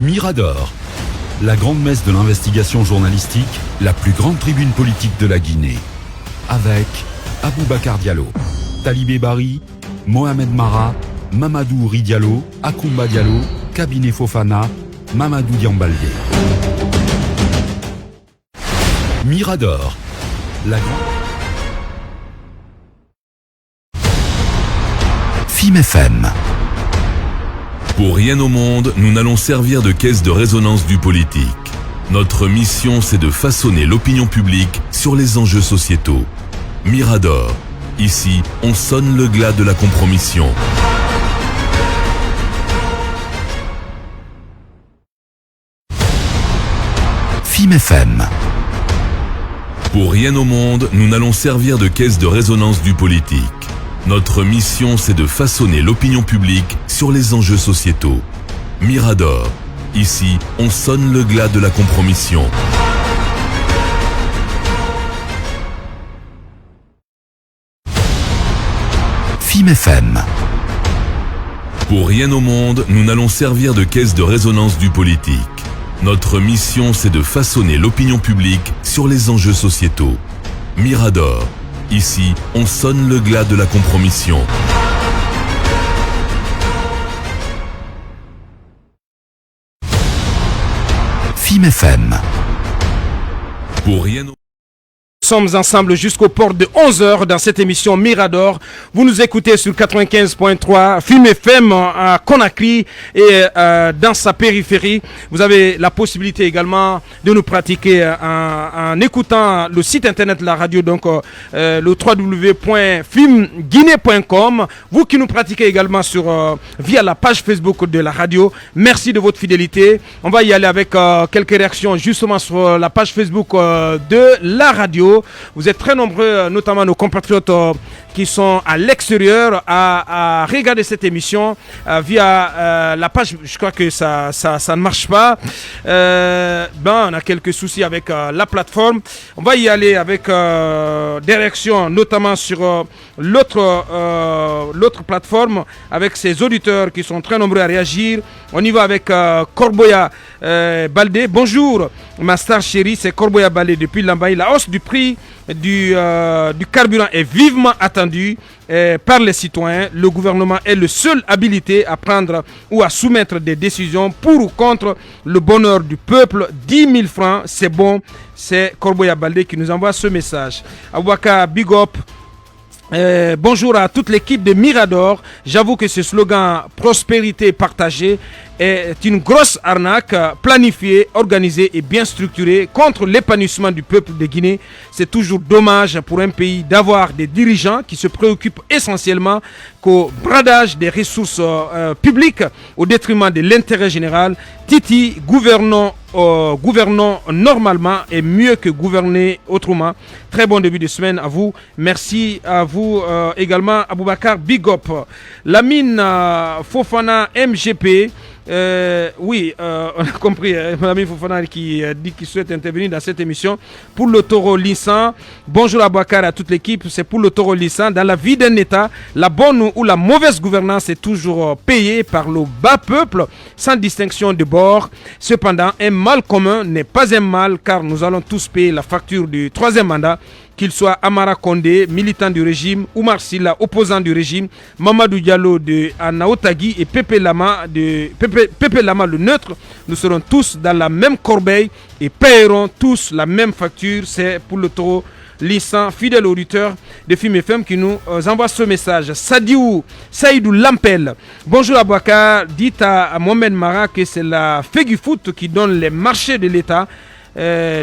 Mirador, la grande messe de l'investigation journalistique, la plus grande tribune politique de la Guinée. Avec Aboubacar Diallo, Talibé Bari, Mohamed Mara, Mamadou Ouri Diallo, Akoumba Diallo, Kabinet Fofana, Mamadou Diambaldé. Mirador, la grande... FIM FM. Pour rien au monde, nous n'allons servir de caisse de résonance du politique. Notre mission, c'est de façonner l'opinion publique sur les enjeux sociétaux. Mirador. Ici, on sonne le glas de la compromission. FIM FM. Pour rien au monde, nous n'allons servir de caisse de résonance du politique. Notre mission, c'est de façonner l'opinion publique sur les enjeux sociétaux. Mirador. Ici, on sonne le glas de la compromission. FIM FM. Pour rien au monde, nous n'allons servir de caisse de résonance du politique. Notre mission, c'est de façonner l'opinion publique sur les enjeux sociétaux. Mirador. Ici, on sonne le glas de la compromission. FIM FM. Pour rien au... Nous sommes ensemble jusqu'au port de 11h dans cette émission Mirador. Vous nous écoutez sur 95.3 FIM FM à Conakry et dans sa périphérie. Vous avez la possibilité également de nous pratiquer en écoutant le site internet de la radio, donc le www.filmguinée.com. Vous qui nous pratiquez également via la page Facebook de la radio, merci de votre fidélité. On va y aller avec quelques réactions justement sur la page Facebook de la radio. Vous êtes très nombreux, notamment nos compatriotes qui sont à l'extérieur, à regarder cette émission via la page. Je crois que ça ne marche pas. On a quelques soucis avec la plateforme. On va y aller avec des réactions, notamment sur l'autre plateforme, avec ses auditeurs qui sont très nombreux à réagir. On y va avec Corboya Baldé. Bonjour, ma star chérie, c'est Corboya Baldé depuis Lambaye. La hausse du prix du carburant est vivement attendue par les citoyens. Le gouvernement est le seul habilité à prendre ou à soumettre des décisions pour ou contre le bonheur du peuple. 10 000 francs, c'est bon. C'est Corboya Baldé qui nous envoie ce message. Abouaka, big up. Bonjour à toute l'équipe de Mirador. J'avoue que ce slogan prospérité partagée est une grosse arnaque planifiée, organisée et bien structurée contre l'épanouissement du peuple de Guinée. C'est toujours dommage pour un pays d'avoir des dirigeants qui se préoccupent essentiellement qu'au bradage des ressources publiques au détriment de l'intérêt général. Titi, gouvernons normalement et mieux que gouverner autrement. Très bon début de semaine à vous. Merci à vous également, Aboubacar Big Up. Lamine Fofana MGP. On a compris, Mme Fofana qui dit qu'il souhaite intervenir dans cette émission. Pour le taureau Lissan, bonjour Aboubacar à toute l'équipe, c'est pour le taureau Lissan. Dans la vie d'un État, la bonne ou la mauvaise gouvernance est toujours payée par le bas peuple, sans distinction de bord. Cependant, un mal commun n'est pas un mal, car nous allons tous payer la facture du troisième mandat. Qu'il soit Amara Kondé, militant du régime, Oumar Silla, opposant du régime, Mamadou Diallo de Anaotagui et Pepe Lama le neutre, nous serons tous dans la même corbeille et payerons tous la même facture. C'est pour le taureau Lissan, fidèle auditeur de FIM FM qui nous envoie ce message. Saïdou Lampel. Bonjour Abouaka, dites à Mohamed Mara que c'est la Feguifoot qui donne les marchés de l'État.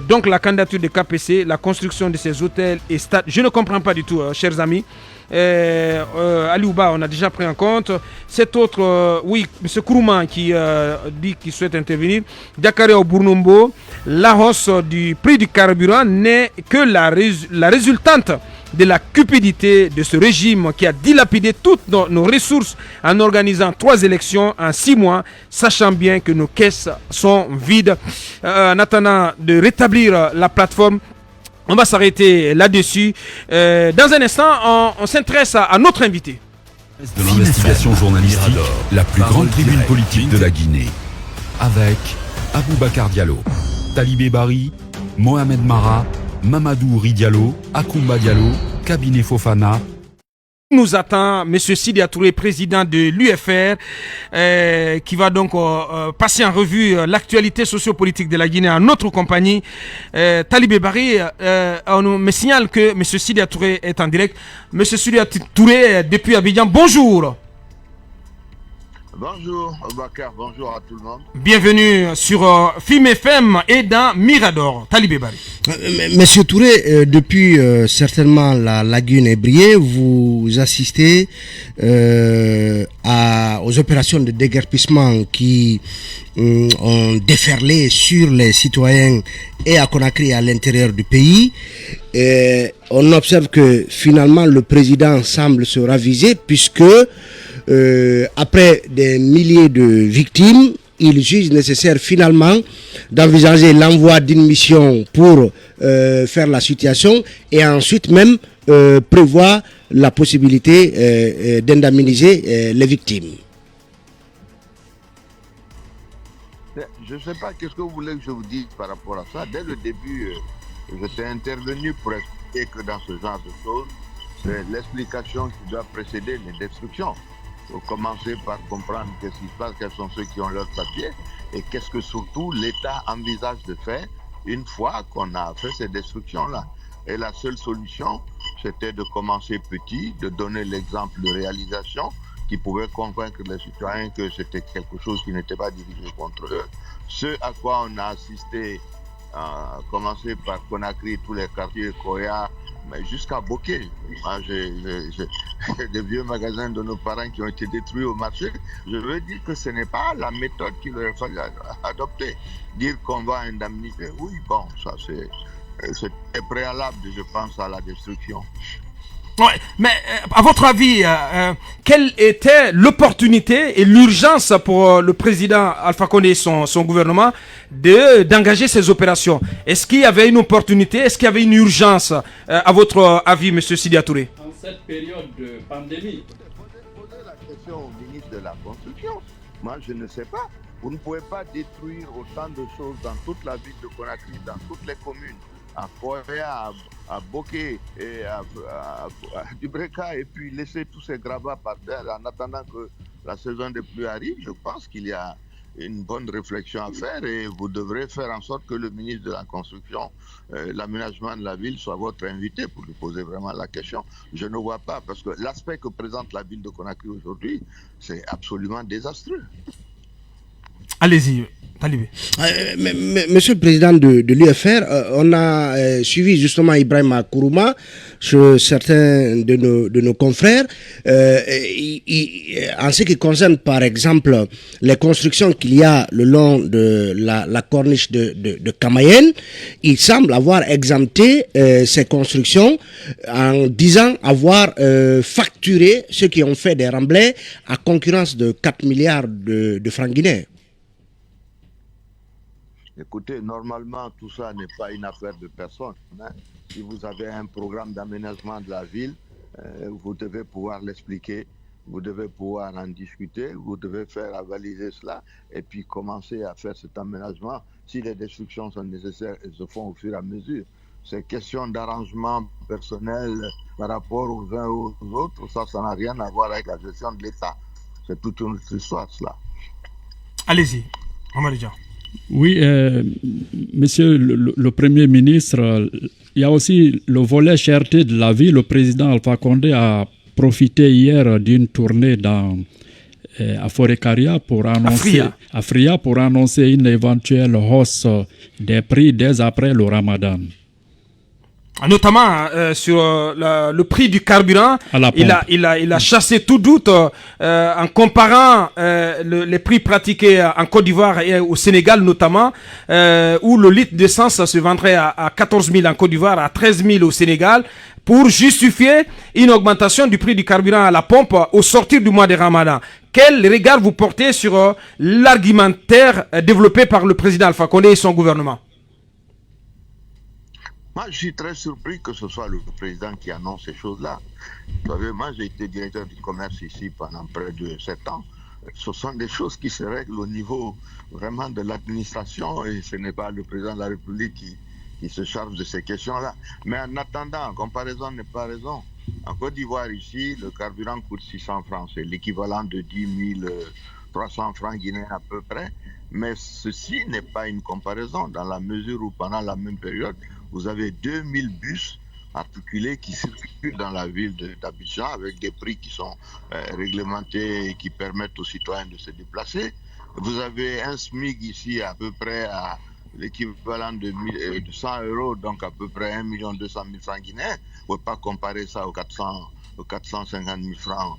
Donc la candidature de KPC, la construction de ces hôtels et stades, je ne comprends pas du tout, chers amis. Ali Ouba, on a déjà pris en compte. Cet autre, M. Kourouman qui dit qu'il souhaite intervenir. Dakar au Bournombo, la hausse du prix du carburant n'est que la résultante de la cupidité de ce régime qui a dilapidé toutes nos ressources en organisant 3 élections en 6 mois, sachant bien que nos caisses sont vides. En attendant de rétablir la plateforme, on va s'arrêter là-dessus. Dans un instant, on s'intéresse à notre invité. De l'investigation journalistique, la plus grande tribune politique de la Guinée. avec Aboubacar Diallo, Talibé Bari, Mohamed Mara, Mamadou Ri Diallo, Akoumba Diallo, Cabinet Fofana. Nous attend M. Sidya Touré, président de l'UFR, qui va donc passer en revue l'actualité sociopolitique de la Guinée en notre compagnie. Talibé Bari, on me signale que M. Sidya Touré est en direct. M. Sidya Touré, depuis Abidjan, bonjour. Bonjour Bakar, bonjour à tout le monde. Bienvenue sur FIM FM et dans Mirador. Talibé Bari. Monsieur Touré, depuis certainement la lagune Ébrié, vous assistez aux opérations de déguerpissement qui ont déferlé sur les citoyens et à Conakry et à l'intérieur du pays. Et on observe que finalement le président semble se raviser puisque après des milliers de victimes, il juge nécessaire finalement d'envisager l'envoi d'une mission pour faire la situation et ensuite même prévoir la possibilité d'indemniser les victimes. Je ne sais pas qu'est-ce que vous voulez que je vous dise par rapport à ça. Dès le début, j'étais intervenu pour expliquer que dans ce genre de choses, c'est l'explication qui doit précéder les destructions. Il faut commencer par comprendre qu'est-ce qui se passe, quels sont ceux qui ont leur papier et qu'est-ce que surtout l'État envisage de faire une fois qu'on a fait ces destructions-là. Et la seule solution, c'était de commencer petit, de donner l'exemple de réalisation qui pouvait convaincre les citoyens que c'était quelque chose qui n'était pas dirigé contre eux. Ce à quoi on a assisté, commencer par Conakry, tous les quartiers, Koya, mais jusqu'à Bokeh. Moi, j'ai des vieux magasins de nos parents qui ont été détruits au marché. Je veux dire que ce n'est pas la méthode qu'il aurait fallu adopter. Dire qu'on va indemniser, oui, bon, ça c'est préalable, je pense, à la destruction. Ouais, mais à votre avis, quelle était l'opportunité et l'urgence pour le président Alpha Condé et son gouvernement d'engager ces opérations? Est-ce qu'il y avait une opportunité? Est-ce qu'il y avait une urgence, à votre avis, M. Sidya Touré? En cette période de pandémie. Posez la question au ministre de la Construction. Moi, je ne sais pas. Vous ne pouvez pas détruire autant de choses dans toute la ville de Conakry, dans toutes les communes, à Koya, à Bokeh et à Dubreka, et puis laisser tous ces gravats par terre en attendant que la saison des pluies arrive. Je pense qu'il y a une bonne réflexion à faire et vous devrez faire en sorte que le ministre de la Construction, l'aménagement de la ville soit votre invité pour lui poser vraiment la question. Je ne vois pas, parce que l'aspect que présente la ville de Conakry aujourd'hui, c'est absolument désastreux. Allez-y, Talibé. Monsieur le Président de l'UFR, on a suivi justement Ibrahima Kourouma, certains de nos confrères, en ce qui concerne par exemple les constructions qu'il y a le long de la corniche de Kamayenne. Il semble avoir exempté ces constructions en disant avoir facturé ceux qui ont fait des remblais à concurrence de 4 milliards de francs guinéens. Écoutez, normalement, tout ça n'est pas une affaire de personne. Hein. Si vous avez un programme d'aménagement de la ville, vous devez pouvoir l'expliquer, vous devez pouvoir en discuter, vous devez faire avaliser cela et puis commencer à faire cet aménagement. Si les destructions sont nécessaires, elles se font au fur et à mesure. Ces questions d'arrangement personnel par rapport aux uns aux autres, ça n'a rien à voir avec la gestion de l'État. C'est toute une autre histoire, cela. Allez-y, Mohamed Dia. Oui, monsieur le Premier ministre, il y a aussi le volet cherté de la vie. Le président Alpha Condé a profité hier d'une tournée à Forêt-Caria pour annoncer une éventuelle hausse des prix dès après le Ramadan. Notamment sur le prix du carburant, il a chassé tout doute en comparant les prix pratiqués en Côte d'Ivoire et au Sénégal notamment, où le litre d'essence se vendrait à 14 000 en Côte d'Ivoire, à 13 000 au Sénégal, pour justifier une augmentation du prix du carburant à la pompe au sortir du mois de Ramadan. Quel regard vous portez sur l'argumentaire développé par le président Alpha Condé et son gouvernement? Moi, je suis très surpris que ce soit le président qui annonce ces choses-là. Vous savez, moi, j'ai été directeur du commerce ici pendant près de 7 ans. ce sont des choses qui se règlent au niveau vraiment de l'administration et ce n'est pas le président de la République qui se charge de ces questions-là. Mais en attendant, comparaison n'est pas raison. En Côte d'Ivoire, ici, le carburant coûte 600 francs. C'est l'équivalent de 10 300 francs guinéens à peu près. Mais ceci n'est pas une comparaison dans la mesure où pendant la même période, vous avez 2000 bus articulés qui circulent dans la ville d'Abidjan avec des prix qui sont réglementés et qui permettent aux citoyens de se déplacer. Vous avez un SMIC ici à peu près à l'équivalent de 100 €, donc à peu près 1 200 000 francs guinéens. On ne peut pas comparer ça aux 450 000 francs,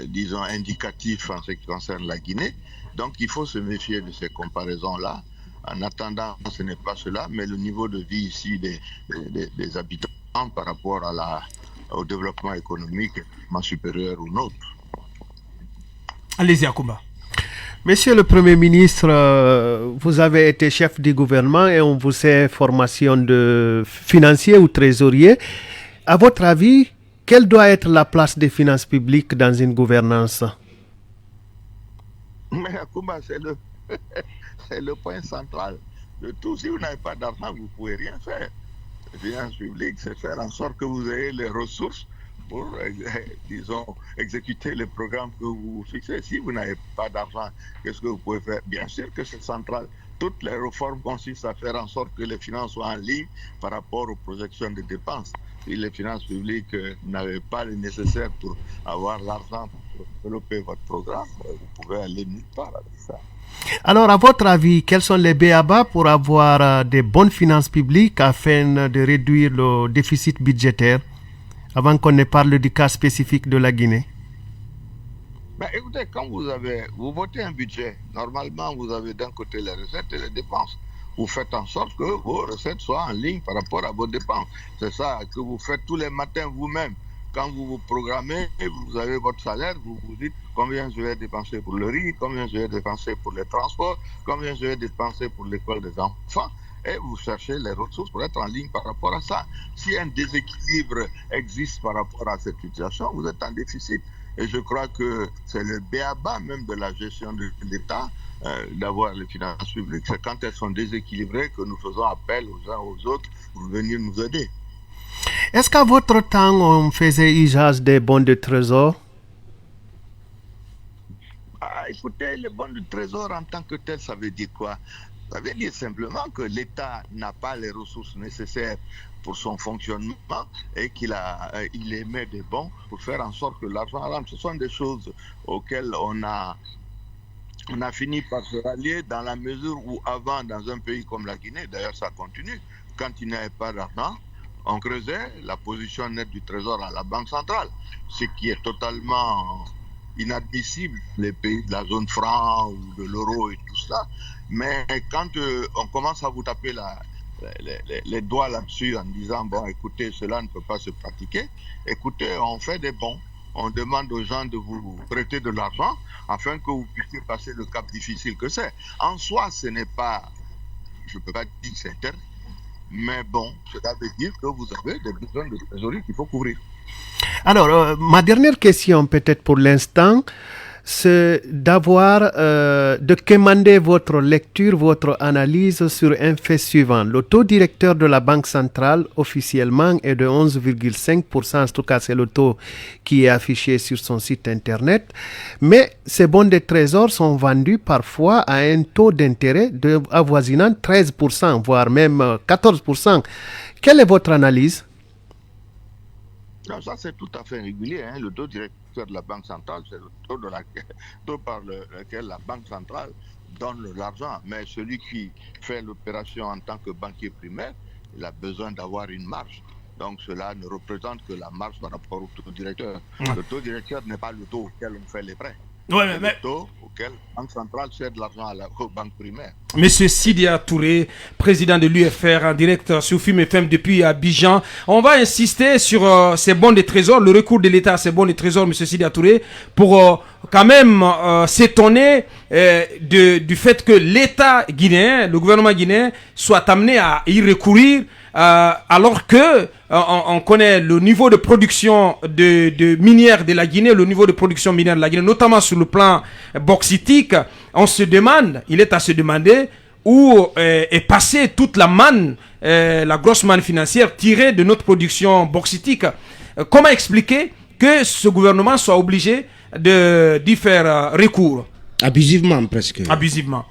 disons, indicatifs en ce qui concerne la Guinée. Donc il faut se méfier de ces comparaisons-là. En attendant, ce n'est pas cela, mais le niveau de vie ici des habitants par rapport au développement économique est supérieur au nôtre. Allez-y, Akumba. Monsieur le Premier ministre, vous avez été chef du gouvernement et on vous sait formation de financier ou trésorier. À votre avis, quelle doit être la place des finances publiques dans une gouvernance? Mais Akumba, c'est le point central de tout. Si vous n'avez pas d'argent, vous ne pouvez rien faire. Les finances publiques, c'est faire en sorte que vous ayez les ressources pour, disons, exécuter les programmes que vous fixez. Si vous n'avez pas d'argent, qu'est-ce que vous pouvez faire? Bien sûr que c'est central. Toutes les réformes consistent à faire en sorte que les finances soient en ligne par rapport aux projections de dépenses. Si les finances publiques n'avaient pas le nécessaire pour avoir l'argent pour développer votre programme, vous pouvez aller nulle part avec ça. Alors, à votre avis, quels sont les b.a.-ba pour avoir des bonnes finances publiques afin de réduire le déficit budgétaire, avant qu'on ne parle du cas spécifique de la Guinée? Ben, écoutez, quand vous votez un budget, normalement, vous avez d'un côté les recettes et les dépenses. Vous faites en sorte que vos recettes soient en ligne par rapport à vos dépenses. C'est ça que vous faites tous les matins vous-même. Quand vous vous programmez, vous avez votre salaire, vous vous dites combien je vais dépenser pour le riz, combien je vais dépenser pour les transports, combien je vais dépenser pour l'école des enfants. Et vous cherchez les ressources pour être en ligne par rapport à ça. Si un déséquilibre existe par rapport à cette situation, vous êtes en déficit. Et je crois que c'est le b.a.-ba même de la gestion de l'État d'avoir les finances publiques. C'est quand elles sont déséquilibrées que nous faisons appel aux uns aux autres pour venir nous aider. Est-ce qu'à votre temps, on faisait usage des bons de trésor? Écoutez, les bons de trésor en tant que tel, ça veut dire quoi? Ça veut dire simplement que l'État n'a pas les ressources nécessaires pour son fonctionnement et il émet des bons pour faire en sorte que l'argent rentre. Ce sont des choses auxquelles on a fini par se rallier dans la mesure où avant, dans un pays comme la Guinée, d'ailleurs ça continue, quand il n'y avait pas d'argent, on creusait la position nette du trésor à la Banque centrale, ce qui est totalement inadmissible, les pays de la zone franc ou de l'euro et tout ça. Mais quand on commence à vous taper les doigts là-dessus en disant, bon, écoutez, cela ne peut pas se pratiquer, écoutez, on fait des bons. On demande aux gens de vous prêter de l'argent afin que vous puissiez passer le cap difficile que c'est. En soi, ce n'est pas, je ne peux pas dire que c'est interdit, mais bon, cela veut dire que vous avez des besoins de trésorerie qu'il faut couvrir. Alors, ma dernière question peut-être pour l'instant, c'est de commander votre lecture, votre analyse sur un fait suivant. Le taux directeur de la Banque centrale officiellement est de 11,5%, en tout cas c'est le taux qui est affiché sur son site internet, mais ces bons de trésor sont vendus parfois à un taux d'intérêt avoisinant 13%, voire même 14%. Quelle est votre analyse? Non, ça c'est tout à fait régulier. Le taux directeur de la Banque centrale, c'est le taux par lequel la Banque centrale donne l'argent. Mais celui qui fait l'opération en tant que banquier primaire, il a besoin d'avoir une marge. Donc cela ne représente que la marge par rapport au taux directeur. Le taux directeur n'est pas le taux auquel on fait les prêts. Ouais, le taux auquel la Banque centrale cède l'argent aux banques primaires. Monsieur Sidia Touré, président de l'UFR en direct sur Film FM depuis Abidjan. On va insister sur ces bons de trésor, le recours de l'État à ces bons de trésor, monsieur Sidia Touré, pour quand même s'étonner du fait que l'État guinéen, le gouvernement guinéen, soit amené à y recourir alors que on connaît le niveau de production de minière de la Guinée, le niveau de production minière de la Guinée, notamment sur le plan bauxitique. On se demande, il est à se demander où est passée toute la manne, la grosse manne financière tirée de notre production bauxitique. Comment expliquer que ce gouvernement soit obligé d'y faire recours? Abusivement, presque. Abusivement.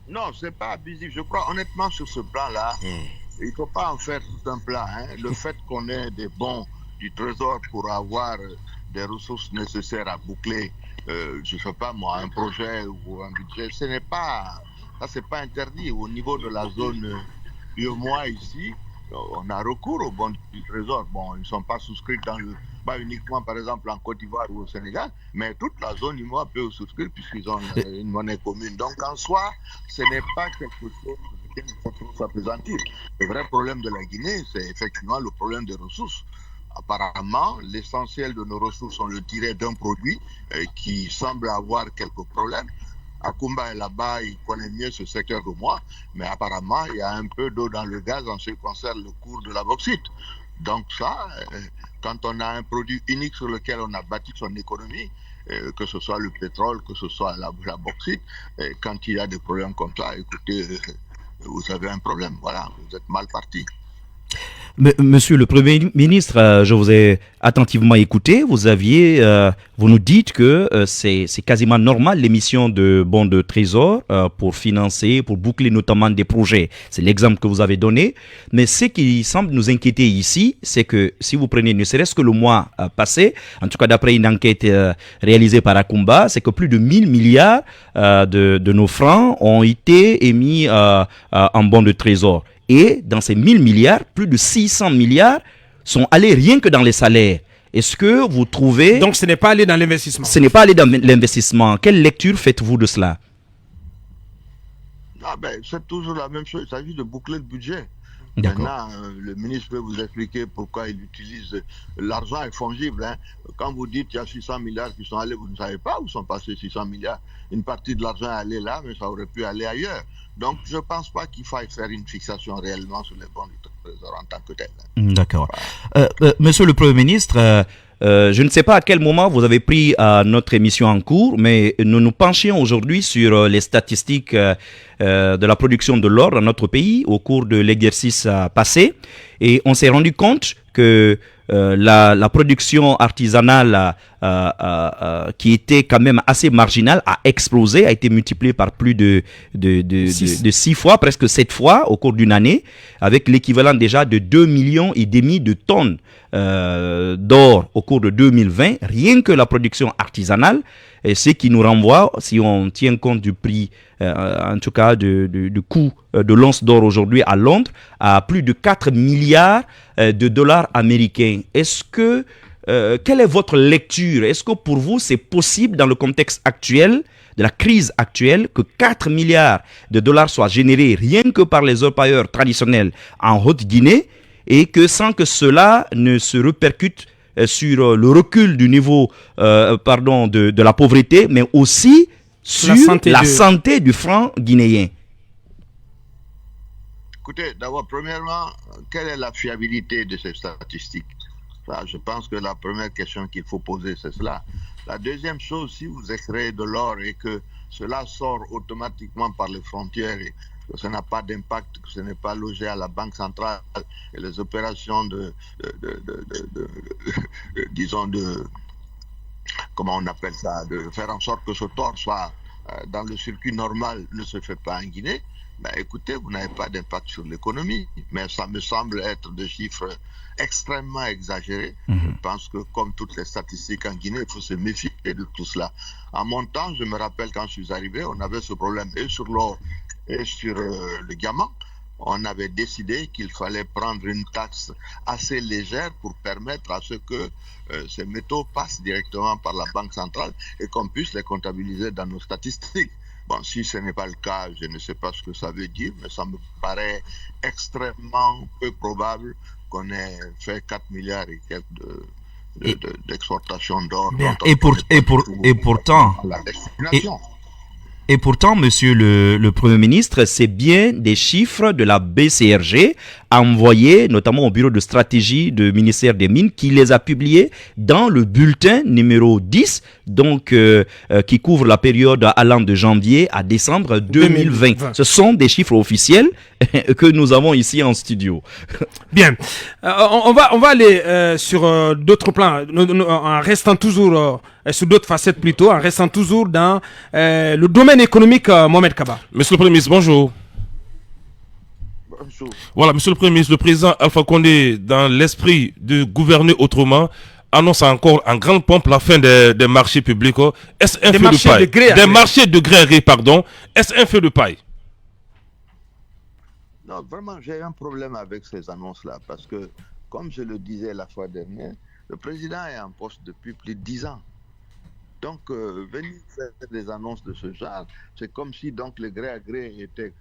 Non, c'est pas abusif. Je crois honnêtement sur ce plan-là, il ne faut pas en faire tout un plat. Le fait qu'on ait des bons du trésor pour avoir des ressources nécessaires à boucler, je ne sais pas moi, un projet ou un budget, ce n'est pas, ça c'est pas interdit. Au niveau de la zone UEMOA ici, on a recours aux bons du trésor. Bon, ils ne sont pas souscrits pas uniquement par exemple en Côte d'Ivoire ou au Sénégal, mais toute la zone UEMOA peut souscrire puisqu'ils ont une monnaie commune. Donc en soi, ce n'est pas quelque chose qu'il faut trop s'appesantir. Le vrai problème de la Guinée, c'est effectivement le problème des ressources. Apparemment, l'essentiel de nos ressources, on le tirait d'un produit qui semble avoir quelques problèmes. Akumba est là-bas, il connaît mieux ce secteur que moi, mais apparemment, il y a un peu d'eau dans le gaz en ce qui concerne le cours de la bauxite. Donc ça, quand on a un produit unique sur lequel on a bâti son économie, que ce soit le pétrole, que ce soit la bauxite, quand il y a des problèmes comme ça, écoutez, vous avez un problème, voilà, vous êtes mal parti. Monsieur le Premier ministre, je vous ai attentivement écouté. Vous nous dites que c'est quasiment normal l'émission de bons de trésor pour financer, pour boucler notamment des projets. C'est l'exemple que vous avez donné. Mais ce qui semble nous inquiéter ici, c'est que si vous prenez ne serait-ce que le mois passé, en tout cas d'après une enquête réalisée par Akumba, c'est que plus de 1000 milliards de nos francs ont été émis en bons de trésor. Et dans ces 1000 milliards, plus de 600 milliards sont allés rien que dans les salaires. Est-ce que vous trouvez... Donc ce n'est pas allé dans l'investissement. Ce n'est pas allé dans l'investissement. Quelle lecture faites-vous de cela? C'est toujours la même chose. Il s'agit de boucler le budget. D'accord. Maintenant, le ministre peut vous expliquer pourquoi il utilise... L'argent est fongible. Quand vous dites qu'il y a 600 milliards qui sont allés, vous ne savez pas où sont passés 600 milliards. Une partie de l'argent est allée là, mais ça aurait pu aller ailleurs. Donc, je ne pense pas qu'il faille faire une fixation réellement sur les bons du trésor en tant que tel. D'accord. Monsieur le Premier ministre, je ne sais pas à quel moment vous avez pris notre émission en cours, mais nous nous penchions aujourd'hui sur les statistiques de la production de l'or dans notre pays au cours de l'exercice passé. Et on s'est rendu compte que la production artisanale qui était quand même assez marginale a explosé, a été multipliée par plus de 6 fois, presque 7 fois au cours d'une année, avec l'équivalent déjà de 2,5 millions de tonnes d'or au cours de 2020, rien que la production artisanale, et ce qui nous renvoie, si on tient compte du prix, en tout cas du coût de l'once d'or aujourd'hui à Londres, à plus de 4 milliards de dollars américains. Est-ce que, quelle est votre lecture? Est-ce que pour vous, c'est possible dans le contexte actuel, de la crise actuelle, que 4 milliards de dollars soient générés rien que par les orpailleurs traditionnels en Haute-Guinée et que sans que cela ne se répercute sur le recul du niveau de la pauvreté, mais aussi sur la santé du franc guinéen? Écoutez, d'abord, premièrement, quelle est la fiabilité de ces statistiques? Je pense que la première question qu'il faut poser, c'est cela. La deuxième chose, si vous extrayez de l'or et que cela sort automatiquement par les frontières et que ça n'a pas d'impact, que ce n'est pas logé à la Banque centrale et les opérations comment on appelle ça, de faire en sorte que ce tort soit dans le circuit normal ne se fait pas en Guinée, écoutez, vous n'avez pas d'impact sur l'économie. Mais ça me semble être des chiffres extrêmement exagérés. Je pense que comme toutes les statistiques en Guinée, il faut se méfier de tout cela. En mon temps, je me rappelle quand je suis arrivé, on avait ce problème et sur l'or et sur le diamant. On avait décidé qu'il fallait prendre une taxe assez légère pour permettre à ce que ces métaux passent directement par la Banque centrale et qu'on puisse les comptabiliser dans nos statistiques. Bon, si ce n'est pas le cas, je ne sais pas ce que ça veut dire, mais ça me paraît extrêmement peu probable qu'on ait fait 4 milliards et quelques d'exportation d'or. Et pourtant, La destination. Et pourtant, monsieur le Premier ministre, c'est bien des chiffres de la BCRG envoyés notamment au bureau de stratégie du ministère des Mines qui les a publiés dans le bulletin numéro 10, donc qui couvre la période allant de janvier à décembre 2020. Ce sont des chiffres officiels que nous avons ici en studio. Bien. On va aller sur d'autres plans, en restant toujours sur d'autres facettes plutôt, en restant toujours dans le domaine économique, Mohamed Kaba. Monsieur le Premier ministre, bonjour. Bonjour. Voilà, monsieur le Premier ministre, le président Alpha Condé, dans l'esprit de gouverner autrement, annonce encore en grande pompe la fin des marchés publics. Est-ce un feu de paille? Des marchés de gré à gré, pardon. Est-ce un feu de paille? Non, vraiment, j'ai un problème avec ces annonces-là parce que, comme je le disais la fois dernière, le président est en poste depuis plus de 10 ans. Donc, venir faire des annonces de ce genre, c'est comme si donc le gré à gré était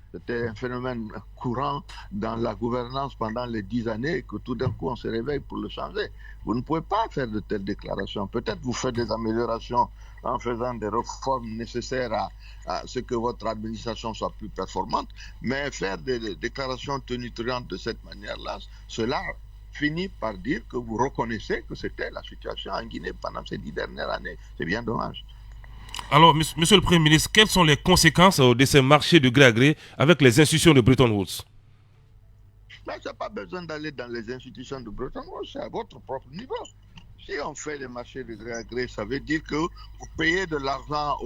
un phénomène courant dans la gouvernance pendant les 10 années et que tout d'un coup on se réveille pour le changer. Vous ne pouvez pas faire de telles déclarations. Peut-être vous faites des améliorations en faisant des réformes nécessaires à ce que votre administration soit plus performante, mais faire des déclarations tonitruantes de cette manière-là, cela finit par dire que vous reconnaissez que c'était la situation en Guinée pendant ces 10 dernières années. C'est bien dommage. Alors, monsieur le Premier ministre, quelles sont les conséquences de ces marchés de gré à gré avec les institutions de Bretton Woods? Mais il n'y a pas besoin d'aller dans les institutions de Bretton Woods, c'est à votre propre niveau. Si on fait des marchés de gré à gré, ça veut dire que vous payez de l'argent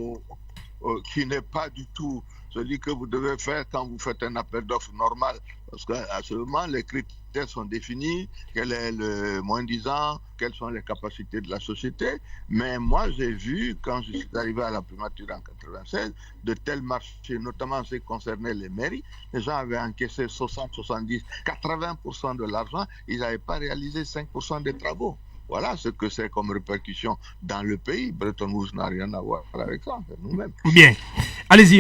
qui n'est pas du tout celui que vous devez faire quand vous faites un appel d'offres normal. Parce qu'à ce moment, les critères sont définis, quel est le moins-disant, quelles sont les capacités de la société. Mais moi, j'ai vu, quand je suis arrivé à la primature en 1996, de tels marchés, notamment ceux qui concernaient les mairies, les gens avaient encaissé 60, 70, 80% de l'argent, ils n'avaient pas réalisé 5% des travaux. Voilà ce que c'est comme répercussion dans le pays. Bretton Woods n'a rien à voir avec ça, nous-mêmes. Bien. Allez-y,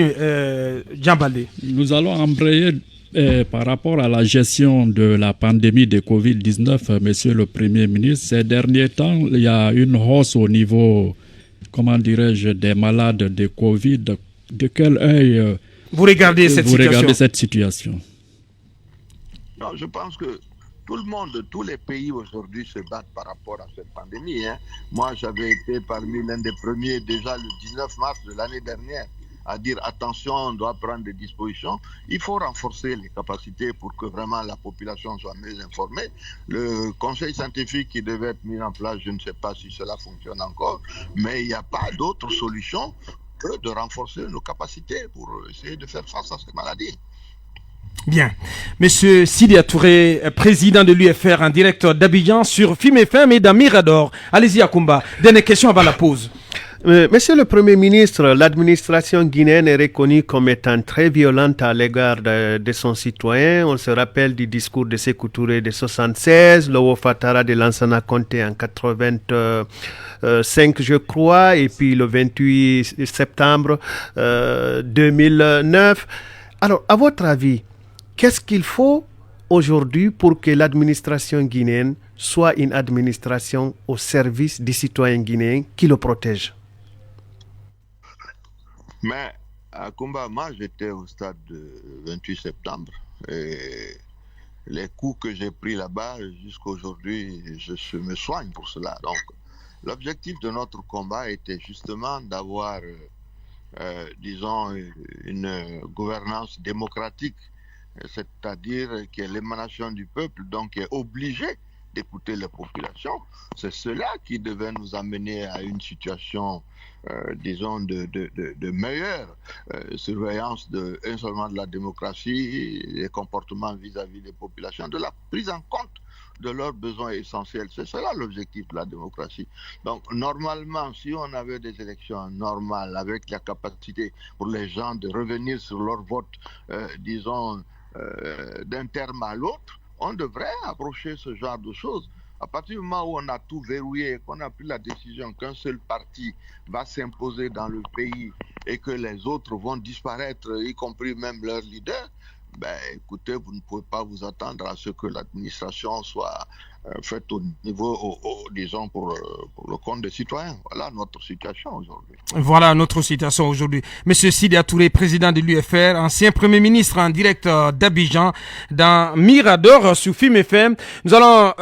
Jean Baldé. Nous allons embrayer par rapport à la gestion de la pandémie de Covid-19, monsieur le Premier ministre. Ces derniers temps, il y a une hausse au niveau, comment dirais-je, des malades de Covid. De quel œil vous regardez cette situation? Non, je pense que tout le monde, tous les pays aujourd'hui se battent par rapport à cette pandémie. Moi, j'avais été parmi l'un des premiers déjà le 19 mars de l'année dernière à dire attention, on doit prendre des dispositions. Il faut renforcer les capacités pour que vraiment la population soit mieux informée. Le conseil scientifique qui devait être mis en place, je ne sais pas si cela fonctionne encore, mais il n'y a pas d'autre solution que de renforcer nos capacités pour essayer de faire face à cette maladie. Bien. Monsieur Sidia Touré, président de l'UFR en direct d'Abidjan sur Film FM et dans Mirador. Allez-y, Akumba. Dernière question avant la pause. Monsieur le Premier ministre, l'administration guinéenne est reconnue comme étant très violente à l'égard de son citoyen. On se rappelle du discours de Sékou Touré de 1976, Lowo Fatara de Lansana Conté en 1985, je crois, et puis le 28 septembre 2009. Alors, à votre avis, qu'est-ce qu'il faut aujourd'hui pour que l'administration guinéenne soit une administration au service des citoyens guinéens qui le protègent? Mais à Kumba, moi j'étais au stade de 28 septembre et les coups que j'ai pris là-bas jusqu'à aujourd'hui, je me soigne pour cela. Donc l'objectif de notre combat était justement d'avoir, disons, une gouvernance démocratique, c'est-à-dire qui est l'émanation du peuple, donc qui est obligé d'écouter les populations. C'est cela qui devait nous amener à une situation, disons, de meilleure surveillance seulement de la démocratie, des comportements vis-à-vis des populations, de la prise en compte de leurs besoins essentiels. C'est cela l'objectif de la démocratie. Donc, normalement, si on avait des élections normales, avec la capacité pour les gens de revenir sur leur vote, disons, d'un terme à l'autre, on devrait approcher ce genre de choses. À partir du moment où on a tout verrouillé, qu'on a pris la décision qu'un seul parti va s'imposer dans le pays et que les autres vont disparaître, y compris même leurs leaders, ben, écoutez, vous ne pouvez pas vous attendre à ce que l'administration soit faite au niveau, disons, pour le compte des citoyens. Voilà notre situation aujourd'hui. Voilà notre situation aujourd'hui. Monsieur Sidia Touré, président de l'UFR, ancien Premier ministre en direct d'Abidjan, dans Mirador, sur FIM FM. Nous allons,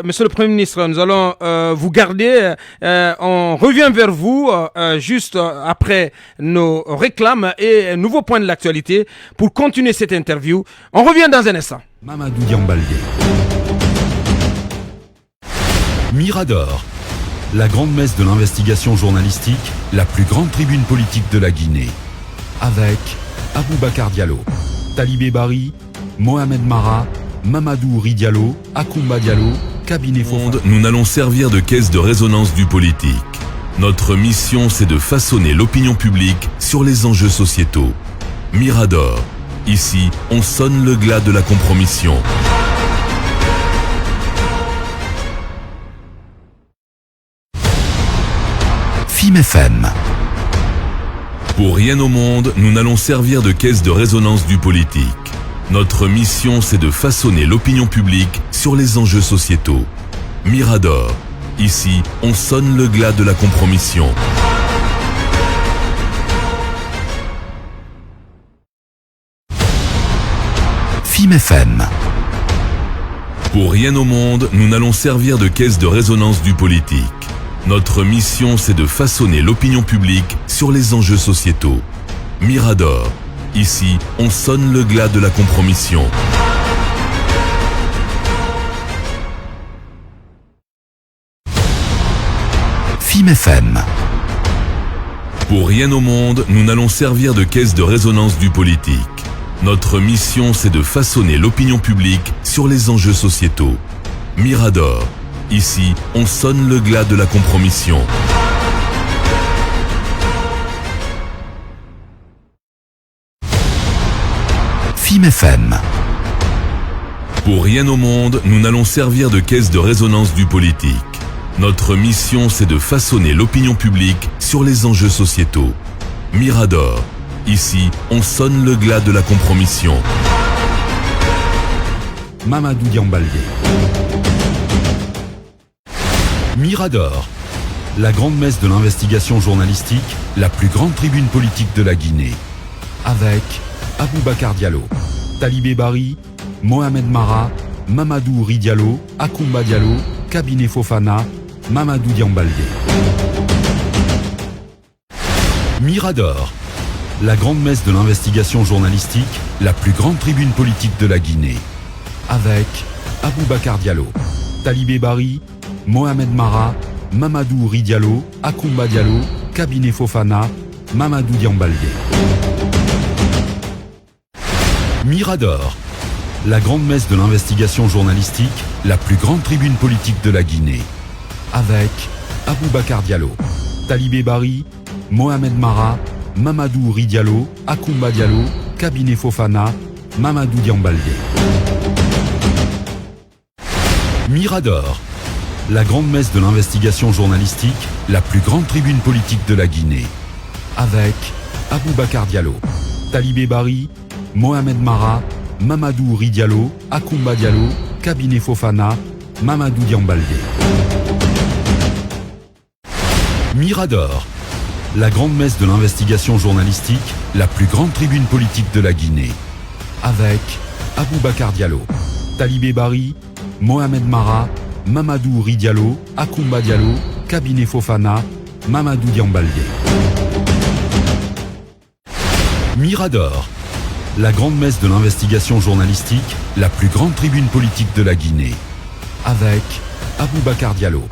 Monsieur le Premier ministre, nous allons vous garder. On revient vers vous juste après nos réclames et nouveaux points de l'actualité pour continuer cette interview. On revient dans un instant. Mamadou Diambalgué. Mirador, la grande messe de l'investigation journalistique, la plus grande tribune politique de la Guinée. Avec Aboubacar Diallo, Talibé Bari, Mohamed Mara, Mamadou Ouri Diallo, Akoumba Diallo, Cabinet Fofana. Nous n'allons servir de caisse de résonance du politique. Notre mission, c'est de façonner l'opinion publique sur les enjeux sociétaux. Mirador, ici, on sonne le glas de la compromission. FIM FM. Pour rien au monde, nous n'allons servir de caisse de résonance du politique. Notre mission, c'est de façonner l'opinion publique sur les enjeux sociétaux. Mirador, ici, on sonne le glas de la compromission. FIM FM. Pour rien au monde, nous n'allons servir de caisse de résonance du politique. Notre mission, c'est de façonner l'opinion publique sur les enjeux sociétaux. Mirador, ici, on sonne le glas de la compromission. FIM FM. Pour rien au monde, nous n'allons servir de caisse de résonance du politique. Notre mission, c'est de façonner l'opinion publique sur les enjeux sociétaux. Mirador, ici, on sonne le glas de la compromission. FIM FM. Pour rien au monde, nous n'allons servir de caisse de résonance du politique. Notre mission, c'est de façonner l'opinion publique sur les enjeux sociétaux. Mirador, ici, on sonne le glas de la compromission. Mamadou Diambalgué. Mirador, la grande messe de l'investigation journalistique, la plus grande tribune politique de la Guinée. Avec Aboubacar Diallo, Talibé Bari, Mohamed Mara, Mamadou Ouri Diallo, Akoumba Diallo, Cabinet Fofana, Mamadou Diambalgué. Mirador, la grande messe de l'investigation journalistique, la plus grande tribune politique de la Guinée. Avec Aboubacar Diallo, Talibé Bari, Mohamed Mara, Mamadou Ouri Diallo, Akoumba Diallo, Cabinet Fofana, Mamadou Diambalgué. Mirador, la grande messe de l'investigation journalistique, la plus grande tribune politique de la Guinée. Avec Aboubacar Diallo, Talibé Bari, Mohamed Mara, Mamadou Ouri Diallo, Akoumba Diallo, Cabinet Fofana, Mamadou Diambalgué. Mirador, la grande messe de l'investigation journalistique, la plus grande tribune politique de la Guinée. Avec Aboubacar Diallo, Talibé Bari, Mohamed Mara, Mamadou Ouri Diallo, Akoumba Diallo, Cabinet Fofana, Mamadou Diambalgué. Mirador, la grande messe de l'investigation journalistique, la plus grande tribune politique de la Guinée. Avec Aboubacar Diallo, Talibé Bari, Mohamed Mara, Mamadou Ouri Diallo, Akoumba Diallo, Cabinet Fofana, Mamadou Diambalgué. Mirador, la grande messe de l'investigation journalistique, la plus grande tribune politique de la Guinée. Avec Aboubacar Diallo,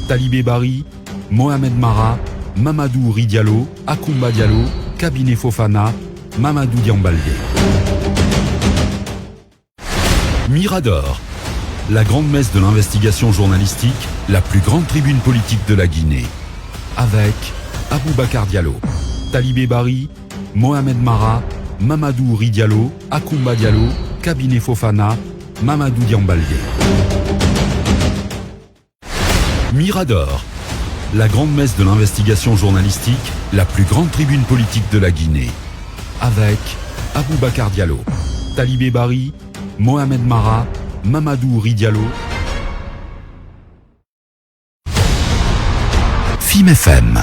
Talibé Bari, Mohamed Mara, Mamadou Ouri Diallo, Akoumba Diallo, Cabinet Fofana, Mamadou Diambalgué. Mirador, la grande messe de l'investigation journalistique, la plus grande tribune politique de la Guinée. Avec Aboubacar Diallo, Talibé Bari, Mohamed Mara, Mamadou Ouri Diallo, Akoumba Diallo, Cabinet Fofana, Mamadou Diambalgué. Mirador, la grande messe de l'investigation journalistique, la plus grande tribune politique de la Guinée. Avec Aboubacar Diallo, Talibé Bari, Mohamed Mara, Mamadou Ouri Diallo, FIM FM.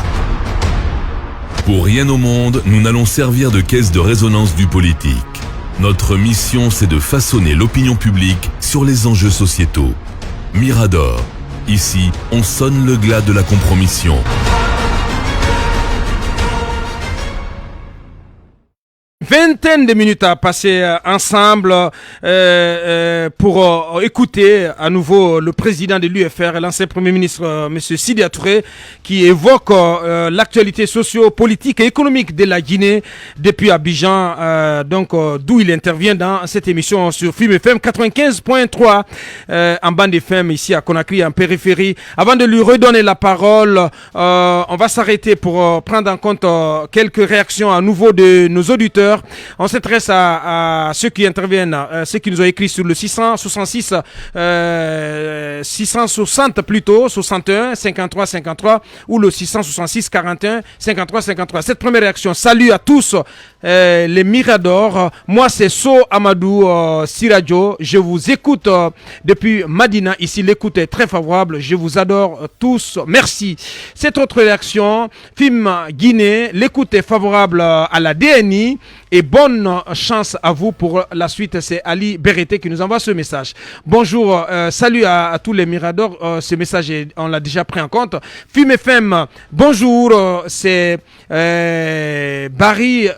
Pour rien au monde, nous n'allons servir de caisse de résonance du politique. Notre mission, c'est de façonner l'opinion publique sur les enjeux sociétaux. Mirador. Ici, on sonne le glas de la compromission. Vingtaine de minutes à passer ensemble pour écouter à nouveau le président de l'UFR, l'ancien Premier ministre M. Sidya Touré, qui évoque l'actualité socio-politique et économique de la Guinée depuis Abidjan, d'où il intervient dans cette émission sur FIM FM 95.3 en bande FM ici à Conakry, en périphérie. Avant de lui redonner la parole, on va s'arrêter pour prendre en compte quelques réactions à nouveau de nos auditeurs. On s'intéresse à ceux qui interviennent, ceux qui nous ont écrit sur le 660 plutôt, 61 53 53 ou le 666 41 53 53. Cette première réaction, salut à tous les Miradors. Moi c'est So Amadou Siradio. Je vous écoute depuis Madina. Ici l'écoute est très favorable. Je vous adore tous. Merci. Cette autre réaction, FIM Guinée, l'écoute est favorable à la DNI. Et bonne chance à vous pour la suite. C'est Ali Berete qui nous envoie ce message. Bonjour, salut à tous les Miradors. Ce message, on l'a déjà pris en compte. FIM FM, bonjour, c'est Barry.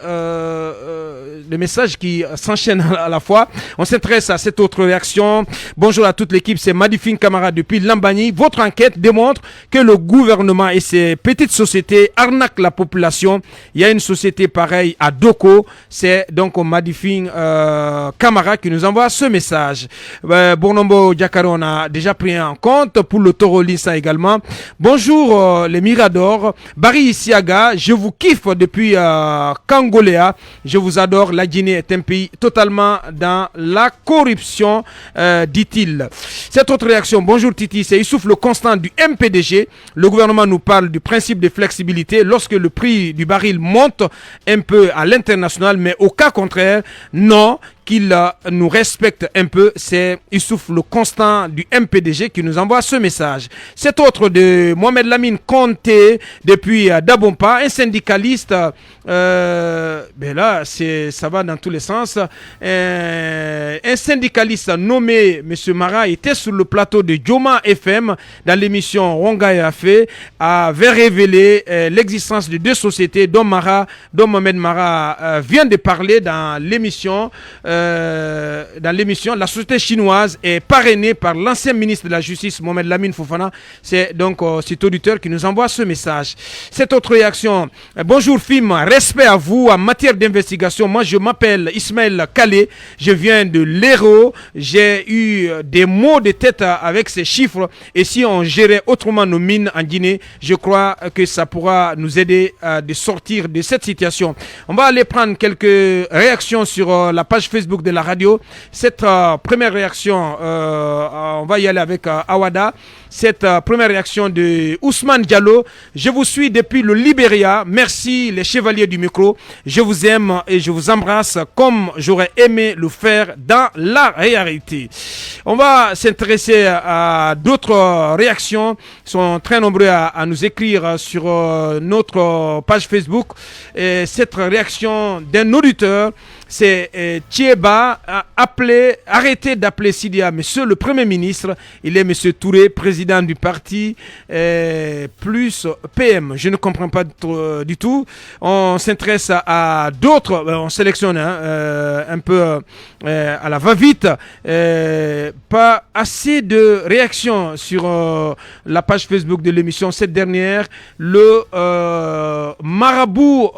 Le message qui s'enchaîne à la fois. On s'intéresse à cette autre réaction. Bonjour à toute l'équipe, c'est Madifine Camara depuis Lambani. Votre enquête démontre que le gouvernement et ses petites sociétés arnaquent la population. Il y a une société pareille à Doko. C'est donc Madifine Camara qui nous envoie ce message. Bournombo Diakaro, on a déjà pris en compte. Pour le Toro Lissa également. Bonjour les Miradors. Barry Isiaga, je vous kiffe depuis Kangoléa. Je vous adore. La Guinée est un pays totalement dans la corruption, dit-il. Cette autre réaction, bonjour Titi, c'est Issouf le constant du MPDG. Le gouvernement nous parle du principe de flexibilité lorsque le prix du baril monte un peu à l'international, mais au cas contraire, non, qu'il nous respecte un peu. C'est Issouf le constant du MPDG qui nous envoie ce message. Cet autre de Mohamed Lamine Conté depuis Dabompa, un syndicaliste, ben là ça va dans tous les sens. Un syndicaliste nommé M. Mara était sur le plateau de Joma FM dans l'émission Ronga et Afé, avait révélé l'existence de deux sociétés dont Mohamed Mara vient de parler dans l'émission. La société chinoise est parrainée par l'ancien ministre de la Justice, Mohamed Lamine Fofana. C'est donc cet auditeur qui nous envoie ce message. Cette autre réaction, bonjour FIM, respect à vous en matière d'investigation. Moi, je m'appelle Ismaël Kalé, je viens de l'Hérault. J'ai eu des maux de tête avec ces chiffres. Et si on gérait autrement nos mines en Guinée, je crois que ça pourra nous aider de sortir de cette situation. On va aller prendre quelques réactions sur la page Facebook de la radio. Cette première réaction, on va y aller avec Awada. Cette première réaction de Ousmane Diallo. Je vous suis depuis le Libéria. Merci les chevaliers du micro. Je vous aime et je vous embrasse comme j'aurais aimé le faire dans la réalité. On va s'intéresser à d'autres réactions. Ils sont très nombreux à nous écrire sur notre page Facebook. Et cette réaction d'un auditeur, c'est Thieba, arrêtez d'appeler Sidya Monsieur le Premier ministre. Il est Monsieur Touré, président du parti plus PM. Je ne comprends pas du tout. On s'intéresse à d'autres, on sélectionne un peu à la va-vite. Pas assez de réactions sur la page Facebook de l'émission. Cette dernière, les marabouts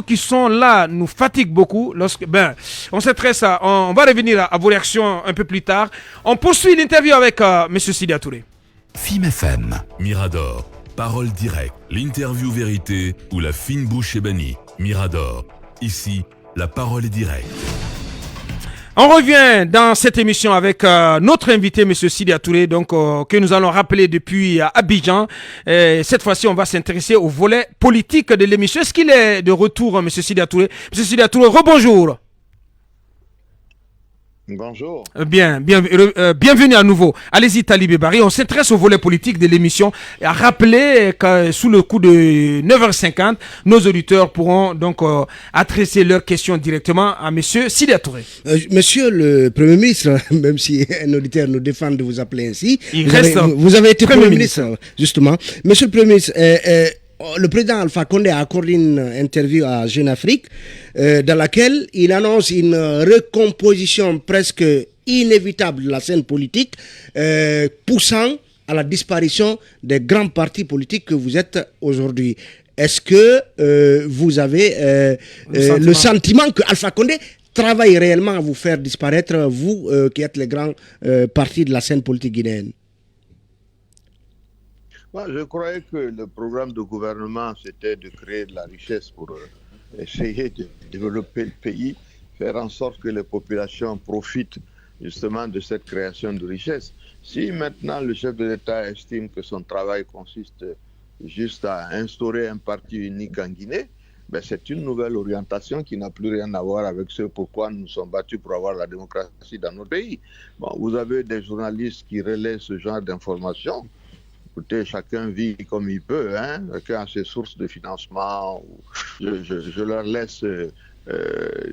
qui sont là nous fatiguent beaucoup. On s'intéresse on va revenir à vos réactions un peu plus tard. On poursuit l'interview avec M. Sidya Touré. FIM FM. Mirador, parole directe, l'interview vérité ou la fine bouche ébanie. Mirador, ici, la parole est directe. On revient dans cette émission avec notre invité, M. Sidya Touré, donc que nous allons rappeler depuis Abidjan. Cette fois-ci, on va s'intéresser au volet politique de l'émission. Est-ce qu'il est de retour, M. Sidya Touré? M. Sidya Touré, rebonjour. Bonjour. Bienvenue à nouveau. Allez-y, Talibé Bari. On s'intéresse au volet politique de l'émission. Et à rappeler que sous le coup de 9h50, nos auditeurs pourront donc adresser leurs questions directement à Monsieur Sidya Touré. Monsieur le Premier ministre, même si un auditeur nous défend de vous appeler ainsi, vous avez été Premier ministre, justement. Monsieur le Premier ministre, le président Alpha Condé a accordé une interview à Jeune Afrique dans laquelle il annonce une recomposition presque inévitable de la scène politique, poussant à la disparition des grands partis politiques que vous êtes aujourd'hui. Est-ce que vous avez le sentiment que Alpha Condé travaille réellement à vous faire disparaître, vous qui êtes les grands partis de la scène politique guinéenne? Moi, je croyais que le programme de gouvernement, c'était de créer de la richesse pour essayer de développer le pays, faire en sorte que les populations profitent justement de cette création de richesse. Si maintenant le chef de l'État estime que son travail consiste juste à instaurer un parti unique en Guinée, ben c'est une nouvelle orientation qui n'a plus rien à voir avec ce pourquoi nous nous sommes battus pour avoir la démocratie dans notre pays. Bon, vous avez des journalistes qui relaient ce genre d'informations. Écoutez, chacun vit comme il peut, hein? Chacun a ses sources de financement. Je leur laisse,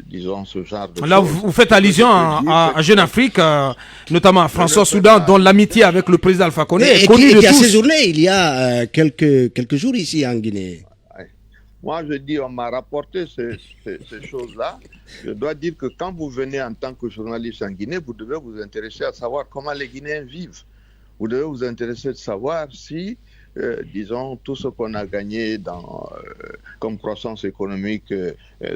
disons, ce genre de Là, choses. vous faites allusion à Jeune Afrique, notamment à François Soudan, dont l'amitié avec le président Alpha Condé est connue de tous. Et qui a séjourné il y a quelques jours ici en Guinée. Moi, je dis, on m'a rapporté ces choses-là. Je dois dire que quand vous venez en tant que journaliste en Guinée, vous devez vous intéresser à savoir comment les Guinéens vivent. Vous devez vous intéresser de savoir si, disons, tout ce qu'on a gagné comme croissance économique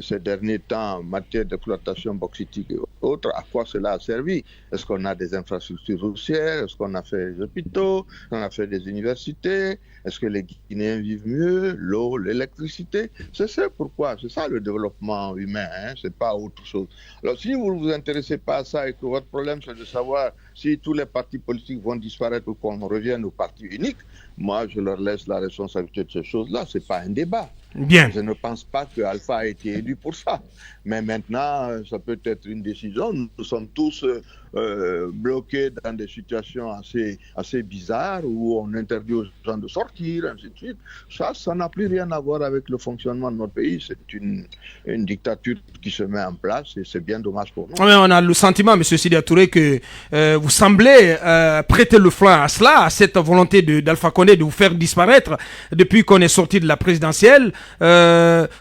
ces derniers temps en matière d'exploitation bauxitique et autres, à quoi cela a servi. Est-ce qu'on a des infrastructures routières? Est-ce qu'on a fait des hôpitaux? Est-ce qu'on a fait des universités? Est-ce que les Guinéens vivent mieux? L'eau, l'électricité? C'est ça pourquoi. C'est ça le développement humain, hein? C'est pas autre chose. Alors si vous ne vous intéressez pas à ça et que votre problème c'est de savoir si tous les partis politiques vont disparaître ou qu'on revienne au parti unique, moi je leur laisse la responsabilité de ces choses-là. C'est pas un débat. Bien. Je ne pense pas que Alpha a été élu pour ça. Mais maintenant, ça peut être une décision. Nous sommes tous bloqués dans des situations assez bizarres où on interdit aux gens de sortir, ainsi de suite. Ça n'a plus rien à voir avec le fonctionnement de notre pays. C'est une dictature qui se met en place et c'est bien dommage pour nous. Mais on a le sentiment, M. Sidya Touré, que vous semblez prêter le flanc à cela, à cette volonté d'Alpha Condé de vous faire disparaître depuis qu'on est sorti de la présidentielle.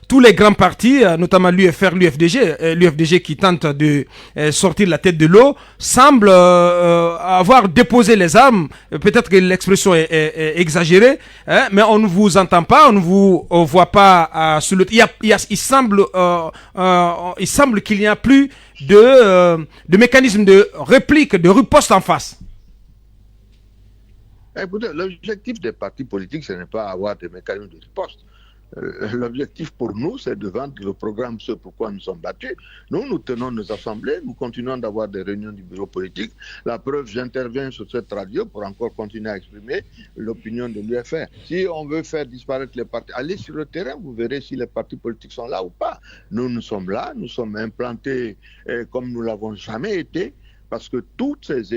Tous les grands partis, notamment l'UFR, l'UFDG qui tente de sortir la tête de l'eau, semblent avoir déposé les armes. Peut-être que l'expression est exagérée, hein, mais on ne vous entend pas, on ne vous voit pas sur le. Il semble qu'il n'y a plus de mécanisme de réplique, de riposte en face. Écoutez, l'objectif des partis politiques, ce n'est pas avoir des mécanismes de riposte. L'objectif pour nous, c'est de vendre le programme, ce pourquoi nous sommes battus. Nous tenons nos assemblées, nous continuons d'avoir des réunions du bureau politique. La preuve, j'interviens sur cette radio pour encore continuer à exprimer l'opinion de l'UFR. Si on veut faire disparaître les partis, allez sur le terrain, vous verrez si les partis politiques sont là ou pas. Nous sommes là, nous sommes implantés comme nous l'avons jamais été, parce que tous ces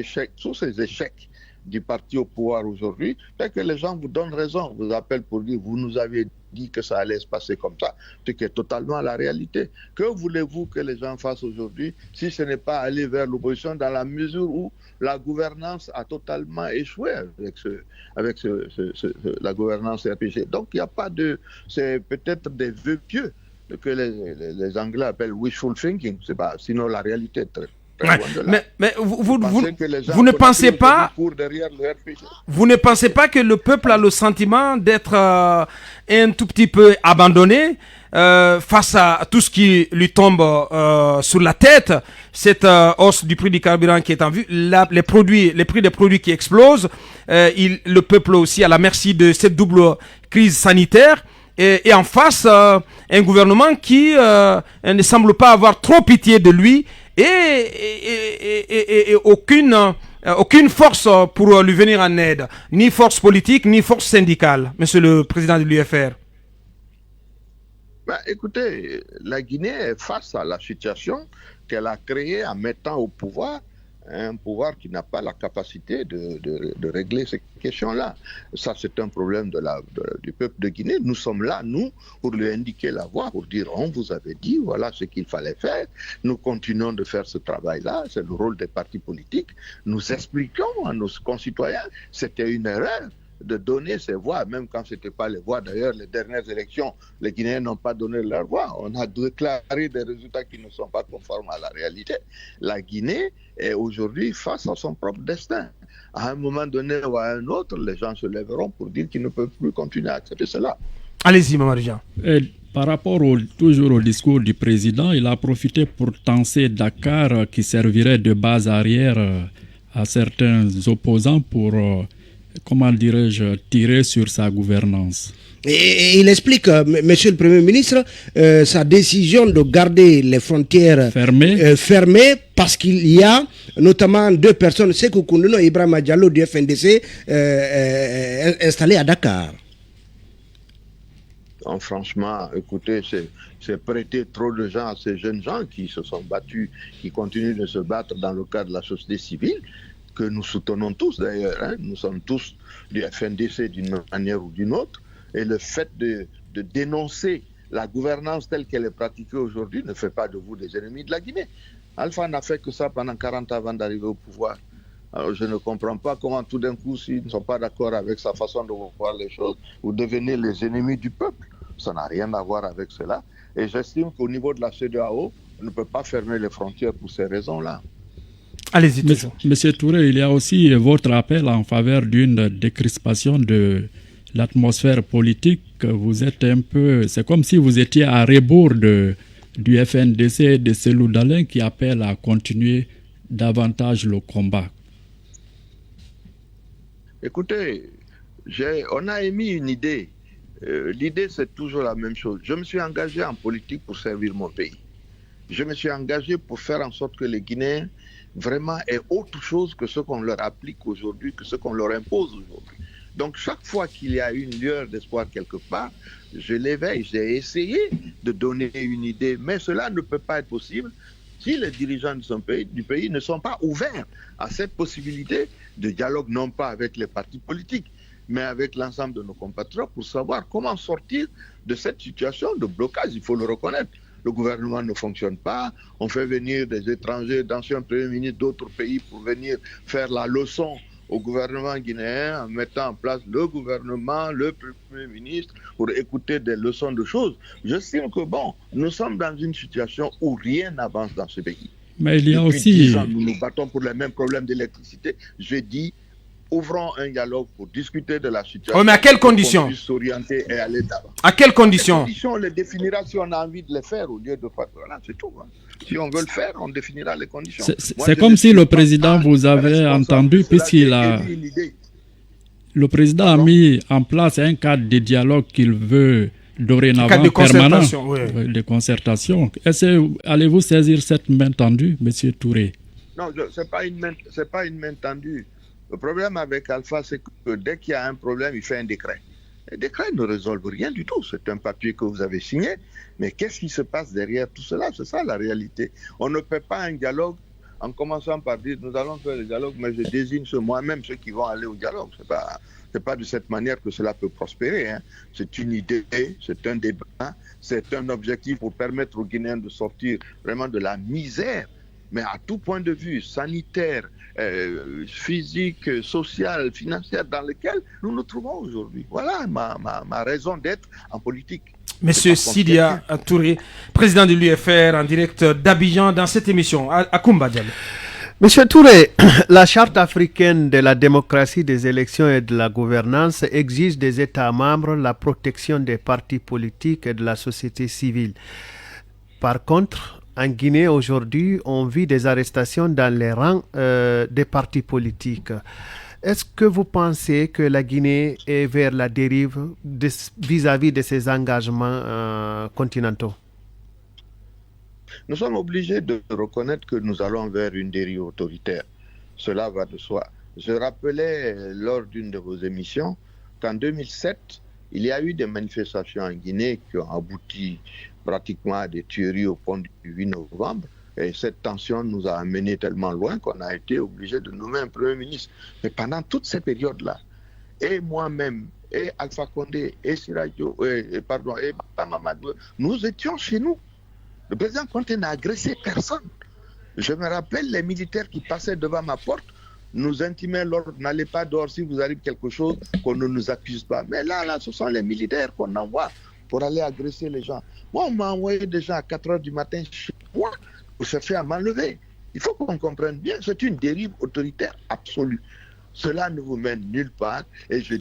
échecs du parti au pouvoir aujourd'hui, c'est que les gens vous donnent raison, vous appellent pour dire, vous nous avez dit que ça allait se passer comme ça, ce qui est totalement la réalité. Que voulez-vous que les gens fassent aujourd'hui si ce n'est pas aller vers l'opposition dans la mesure où la gouvernance a totalement échoué avec la gouvernance RPG. Donc il n'y a pas de... C'est peut-être des vœux pieux que les Anglais appellent wishful thinking, c'est pas, sinon la réalité est très... Ouais. Mais vous ne pensez pas, vous ne pensez pas que le peuple a le sentiment d'être un tout petit peu abandonné face à tout ce qui lui tombe sur la tête, cette hausse du prix du carburant qui est en vue, les prix des produits qui explosent, le peuple aussi à la merci de cette double crise sanitaire. Et en face, un gouvernement qui ne semble pas avoir trop pitié de lui et aucune force pour lui venir en aide, ni force politique, ni force syndicale, monsieur le président de l'UFR. Écoutez, la Guinée est face à la situation qu'elle a créée en mettant au pouvoir un pouvoir qui n'a pas la capacité de régler ces questions-là. Ça, c'est un problème du peuple de Guinée. Nous sommes là, nous, pour lui indiquer la voie, pour dire, on vous avait dit, voilà ce qu'il fallait faire. Nous continuons de faire ce travail-là. C'est le rôle des partis politiques. Nous expliquons à nos concitoyens, c'était une erreur de donner ces voix, même quand ce n'était pas les voix. D'ailleurs, les dernières élections, les Guinéens n'ont pas donné leur voix. On a déclaré des résultats qui ne sont pas conformes à la réalité. La Guinée est aujourd'hui face à son propre destin. À un moment donné ou à un autre, les gens se lèveront pour dire qu'ils ne peuvent plus continuer à accepter cela. Allez-y, Mamadou. Par rapport toujours au discours du président, il a profité pour tenser Dakar qui servirait de base arrière à certains opposants pour... comment dirais-je, tirer sur sa gouvernance. Et il explique, Monsieur le Premier ministre, sa décision de garder les frontières fermées parce qu'il y a notamment 2 personnes, Sékou Koundono et Ibrahima Diallo du FNDC, installés à Dakar. Non, franchement, écoutez, c'est prêter trop de gens à ces jeunes gens qui se sont battus, qui continuent de se battre dans le cadre de la société civile, que nous soutenons tous d'ailleurs, hein. Nous sommes tous du FNDC d'une manière ou d'une autre, et le fait de dénoncer la gouvernance telle qu'elle est pratiquée aujourd'hui ne fait pas de vous des ennemis de la Guinée. Alpha n'a fait que ça pendant 40 ans avant d'arriver au pouvoir. Alors je ne comprends pas comment tout d'un coup, s'ils ne sont pas d'accord avec sa façon de voir les choses, vous devenez les ennemis du peuple. Ça n'a rien à voir avec cela. Et j'estime qu'au niveau de la CEDEAO, on ne peut pas fermer les frontières pour ces raisons-là. Allez-y, toujours. Monsieur Touré, il y a aussi votre appel en faveur d'une décrispation de l'atmosphère politique. Vous êtes un peu... C'est comme si vous étiez à rebours du FNDC et de Cellou Dalein qui appellent à continuer davantage le combat. Écoutez, on a émis une idée. L'idée, c'est toujours la même chose. Je me suis engagé en politique pour servir mon pays. Je me suis engagé pour faire en sorte que les Guinéens vraiment aient autre chose que ce qu'on leur applique aujourd'hui, que ce qu'on leur impose aujourd'hui. Donc chaque fois qu'il y a une lueur d'espoir quelque part, je l'éveille, j'ai essayé de donner une idée, mais cela ne peut pas être possible si les dirigeants du pays ne sont pas ouverts à cette possibilité de dialogue, non pas avec les partis politiques, mais avec l'ensemble de nos compatriotes pour savoir comment sortir de cette situation de blocage, il faut le reconnaître. Le gouvernement ne fonctionne pas, on fait venir des étrangers, d'anciens premiers ministres d'autres pays pour venir faire la leçon au gouvernement guinéen en mettant en place le gouvernement, le premier ministre pour écouter des leçons de choses. J'estime que nous sommes dans une situation où rien n'avance dans ce pays. Mais il y a Depuis aussi... 10 ans, nous nous battons pour les mêmes problèmes d'électricité. Je dis, ouvrons un dialogue pour discuter de la situation. Oui, mais à quelles conditions? Pour qu'on puisse s'orienter et aller d'avant. À quelles conditions? Les conditions, on les définira si on a envie de les faire au lieu de faire. Voilà, c'est tout. Hein. Si on veut le faire, on définira les conditions. C'est comme si le président vous avait entendu, puisqu'il a... Le président a mis en place un cadre de dialogue qu'il veut dorénavant permanent, de concertation. Allez-vous saisir cette main tendue, M. Touré? Non, ce n'est pas une main tendue. Le problème avec Alpha, c'est que dès qu'il y a un problème, il fait un décret. Les décrets ne résolvent rien du tout. C'est un papier que vous avez signé. Mais qu'est-ce qui se passe derrière tout cela? C'est ça la réalité. On ne fait pas un dialogue en commençant par dire nous allons faire le dialogue, mais je désigne moi-même ceux qui vont aller au dialogue. C'est pas de cette manière que cela peut prospérer. Hein. C'est une idée, c'est un débat, c'est un objectif pour permettre aux Guinéens de sortir vraiment de la misère, mais à tout point de vue, sanitaire, physique, social, financière, dans lequel nous nous trouvons aujourd'hui. Voilà ma raison d'être en politique. Monsieur Sidia Touré, président de l'UFR en direct d'Abidjan dans cette émission. Akoumba Diallo. Monsieur Touré, la charte africaine de la démocratie, des élections et de la gouvernance exige des États membres la protection des partis politiques et de la société civile. Par contre, en Guinée, aujourd'hui, on vit des arrestations dans les rangs des partis politiques. Est-ce que vous pensez que la Guinée est vers la dérive vis-à-vis de ses engagements continentaux? Nous sommes obligés de reconnaître que nous allons vers une dérive autoritaire. Cela va de soi. Je rappelais lors d'une de vos émissions qu'en 2007, Il y a eu des manifestations en Guinée qui ont abouti pratiquement à des tueries au pont du 8 novembre. Et cette tension nous a amené tellement loin qu'on a été obligé de nommer un Premier ministre. Mais pendant toute cette période-là, et moi-même, et Alpha Condé, et Sirajo, et Bamamadou, nous étions chez nous. Le président Conté n'a agressé personne. Je me rappelle les militaires qui passaient devant ma porte, nous intimaient l'ordre, n'allez pas dehors si vous arrive quelque chose, qu'on ne nous accuse pas. Mais là, ce sont les militaires qu'on envoie pour aller agresser les gens. Moi, on m'a envoyé des gens à 4 h du matin chez moi pour chercher à m'enlever. Il faut qu'on comprenne bien, c'est une dérive autoritaire absolue. Cela ne vous mène nulle part. Et je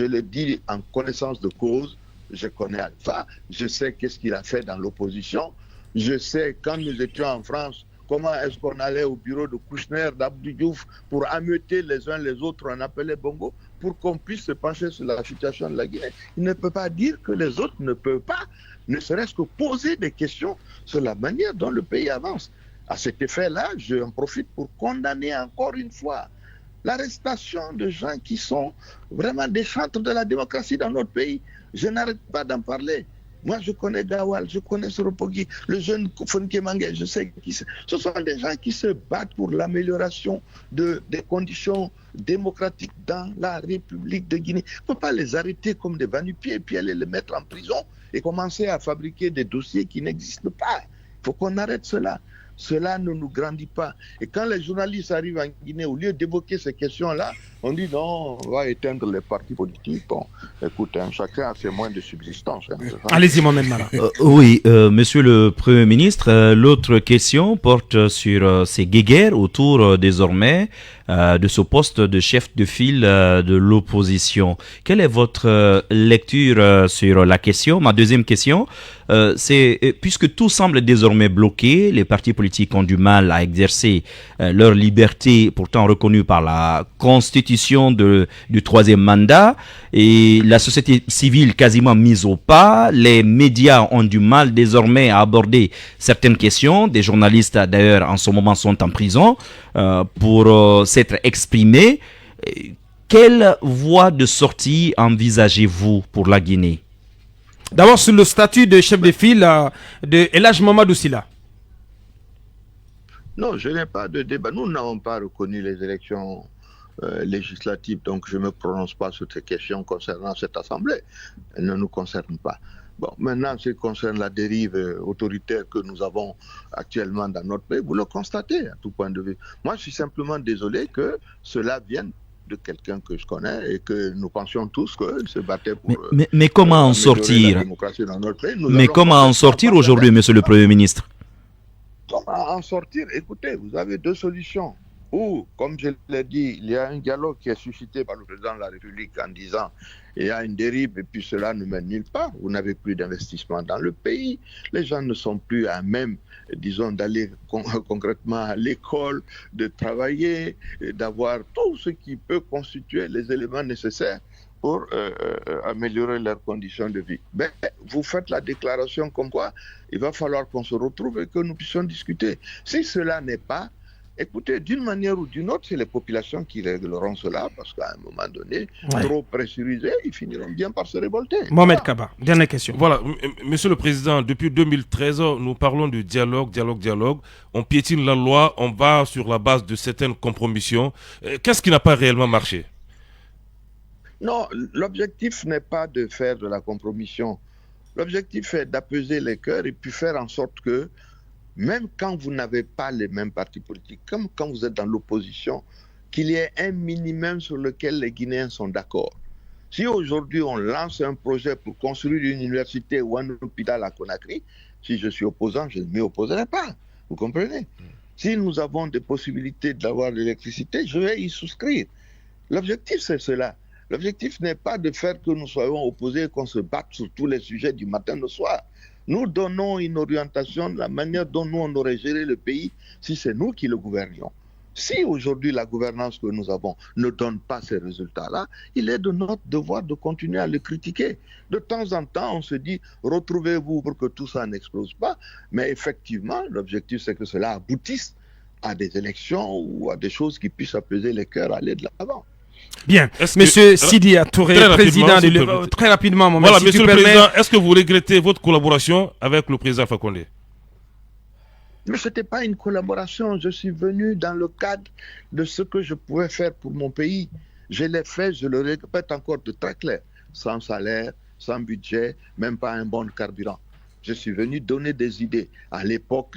le dis en connaissance de cause, je connais Alpha, je sais qu'est-ce qu'il a fait dans l'opposition. Je sais, quand nous étions en France, comment est-ce qu'on allait au bureau de Kouchner, d'Abdou Diouf, pour ameuter les uns les autres, on appelait Bongo, pour qu'on puisse se pencher sur la situation de la Guinée. Il ne peut pas dire que les autres ne peuvent pas, ne serait-ce que poser des questions sur la manière dont le pays avance. À cet effet-là, j'en profite pour condamner encore une fois l'arrestation de gens qui sont vraiment des chantres de la démocratie dans notre pays. Je n'arrête pas d'en parler. Moi, je connais Gawal, je connais Soropogui, le jeune Fonke Mangé, je sais qui c'est. Ce sont des gens qui se battent pour l'amélioration des conditions démocratiques dans la République de Guinée. On ne peut pas les arrêter comme des va-nu-pieds et puis aller les mettre en prison et commencer à fabriquer des dossiers qui n'existent pas. Il faut qu'on arrête cela. Cela ne nous grandit pas. Et quand les journalistes arrivent en Guinée, au lieu d'évoquer ces questions-là, on dit non, on va éteindre les partis politiques. Bon, écoute, chacun a ses moyens de subsistance. Allez-y, Mohamed Mara. Oui, monsieur le Premier ministre, l'autre question porte sur ces guéguerres autour désormais de ce poste de chef de file de l'opposition. Quelle est votre lecture sur la question? Ma deuxième question, c'est puisque tout semble désormais bloqué, les partis politiques ont du mal à exercer leur liberté pourtant reconnue par la Constitution du troisième mandat, et la société civile quasiment mise au pas, les médias ont du mal désormais à aborder certaines questions, des journalistes d'ailleurs en ce moment sont en prison pour s'être exprimés. Quelle voie de sortie envisagez-vous pour la Guinée? D'abord sur le statut de chef de file de El Hadj Mamadou Sylla. Non, je n'ai pas de débat. Nous n'avons pas reconnu les élections législatives, donc je ne me prononce pas sur ces questions concernant cette assemblée. Elles ne nous concernent pas. Bon, maintenant, ce qui concerne la dérive autoritaire que nous avons actuellement dans notre pays, vous le constatez à tout point de vue. Moi, je suis simplement désolé que cela vienne de quelqu'un que je connais et que nous pensions tous qu'il se battait pour... Mais comment en sortir? Mais comment en sortir aujourd'hui, monsieur le Premier ministre? Comment en sortir? Écoutez, vous avez deux solutions. Ou, comme je l'ai dit, il y a un dialogue qui est suscité par le président de la République en disant il y a une dérive et puis cela ne mène nulle part. Vous n'avez plus d'investissement dans le pays. Les gens ne sont plus à même, disons, d'aller concrètement à l'école, de travailler, d'avoir tout ce qui peut constituer les éléments nécessaires pour améliorer leurs conditions de vie. Mais vous faites la déclaration comme quoi il va falloir qu'on se retrouve et que nous puissions discuter. Si cela n'est pas, écoutez, d'une manière ou d'une autre, c'est les populations qui régleront cela, parce qu'à un moment donné, trop pressurisés, ils finiront bien par se révolter. Mohamed Kaba, dernière question. Voilà, Monsieur le Président, depuis 2013, nous parlons de dialogue. On piétine la loi, on va sur la base de certaines compromissions. Qu'est-ce qui n'a pas réellement marché? Non, l'objectif n'est pas de faire de la compromission. L'objectif est d'apaiser les cœurs et puis faire en sorte que même quand vous n'avez pas les mêmes partis politiques, comme quand vous êtes dans l'opposition, qu'il y ait un minimum sur lequel les Guinéens sont d'accord. Si aujourd'hui on lance un projet pour construire une université ou un hôpital à Conakry, si je suis opposant, je ne m'y opposerai pas. Vous comprenez? Si nous avons des possibilités d'avoir de l'électricité, je vais y souscrire. L'objectif, c'est cela. L'objectif n'est pas de faire que nous soyons opposés et qu'on se batte sur tous les sujets du matin au soir. Nous donnons une orientation de la manière dont nous, on aurait géré le pays si c'est nous qui le gouvernions. Si aujourd'hui la gouvernance que nous avons ne donne pas ces résultats-là, il est de notre devoir de continuer à le critiquer. De temps en temps, on se dit, retrouvez-vous pour que tout ça n'explose pas. Mais effectivement, l'objectif, c'est que cela aboutisse à des élections ou à des choses qui puissent apaiser les cœurs, aller de l'avant. Bien. Monsieur Sidi Touré, président de l'UEF, très rapidement, mon voilà, monsieur le président, est-ce que vous regrettez votre collaboration avec le président Alpha Condé? Mais ce n'était pas une collaboration. Je suis venu dans le cadre de ce que je pouvais faire pour mon pays. Je l'ai fait, je le répète encore de très clair. Sans salaire, sans budget, même pas un bon carburant. Je suis venu donner des idées. À l'époque,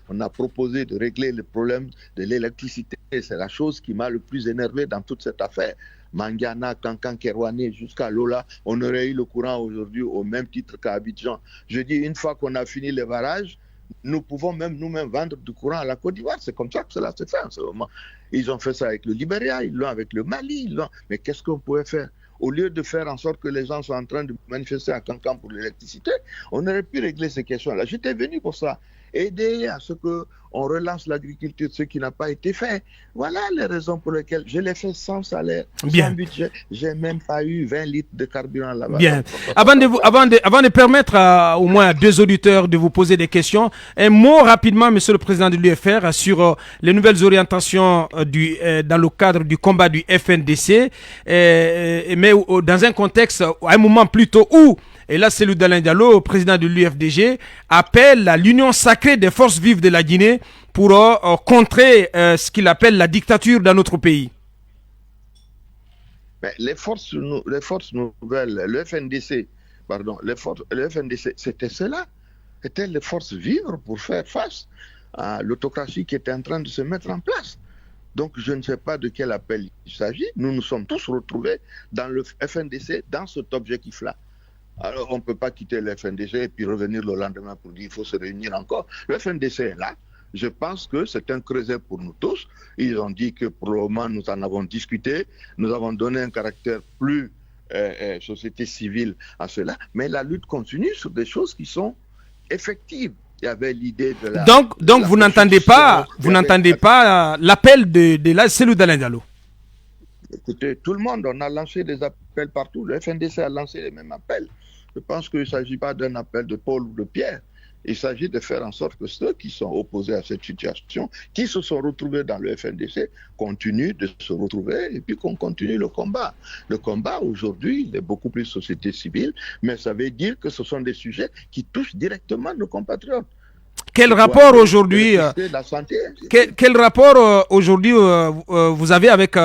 on a proposé de régler le problème de l'électricité. C'est la chose qui m'a le plus énervé dans toute cette affaire. Mangiana, Kankan, Kerouané, jusqu'à Lola, on aurait eu le courant aujourd'hui au même titre qu'à Abidjan. Je dis, une fois qu'on a fini les barrages, nous pouvons même nous-mêmes vendre du courant à la Côte d'Ivoire. C'est comme ça que cela se fait en ce moment. Ils ont fait ça avec le Libéria, ils l'ont avec le Mali. Mais qu'est-ce qu'on pouvait faire? Au lieu de faire en sorte que les gens soient en train de manifester à Cancan pour l'électricité, on aurait pu régler ces questions-là. J'étais venu pour ça, aider à ce qu'on relance l'agriculture, ce qui n'a pas été fait. Voilà les raisons pour lesquelles je l'ai fait sans salaire, sans budget. J'ai même pas eu 20 litres de carburant là-bas. Bien. Avant de permettre au moins à deux auditeurs de vous poser des questions, un mot rapidement, monsieur le président de l'UFR, sur les nouvelles orientations dans le cadre du combat du FNDC, mais dans un contexte, à un moment plutôt où, et là c'est Cellou-Dalein Diallo, président de l'UFDG, appelle à l'union sacrée des forces vives de la Guinée pour contrer ce qu'il appelle la dictature dans notre pays. Mais les forces nouvelles, le FNDC, c'était cela. C'était les forces vives pour faire face à l'autocratie qui était en train de se mettre en place. Donc je ne sais pas de quel appel il s'agit. Nous nous sommes tous retrouvés dans le FNDC, dans cet objectif-là. Alors on ne peut pas quitter le FNDC et puis revenir le lendemain pour dire qu'il faut se réunir encore. Le FNDC est là. Je pense que c'est un creuset pour nous tous. Ils ont dit que pour le moment, nous en avons discuté. Nous avons donné un caractère plus société civile à cela. Mais la lutte continue sur des choses qui sont effectives. Il y avait l'idée de la... Donc vous n'entendez pas l'appel de la Cellou-Dalein Diallo? Écoutez, tout le monde, on a lancé des appels partout. Le FNDC a lancé les mêmes appels. Je pense qu'il ne s'agit pas d'un appel de Paul ou de Pierre. Il s'agit de faire en sorte que ceux qui sont opposés à cette situation, qui se sont retrouvés dans le FNDC, continuent de se retrouver et puis qu'on continue le combat. Le combat, aujourd'hui, il est beaucoup plus société civile, mais ça veut dire que ce sont des sujets qui touchent directement nos compatriotes. Quel rapport aujourd'hui vous avez avec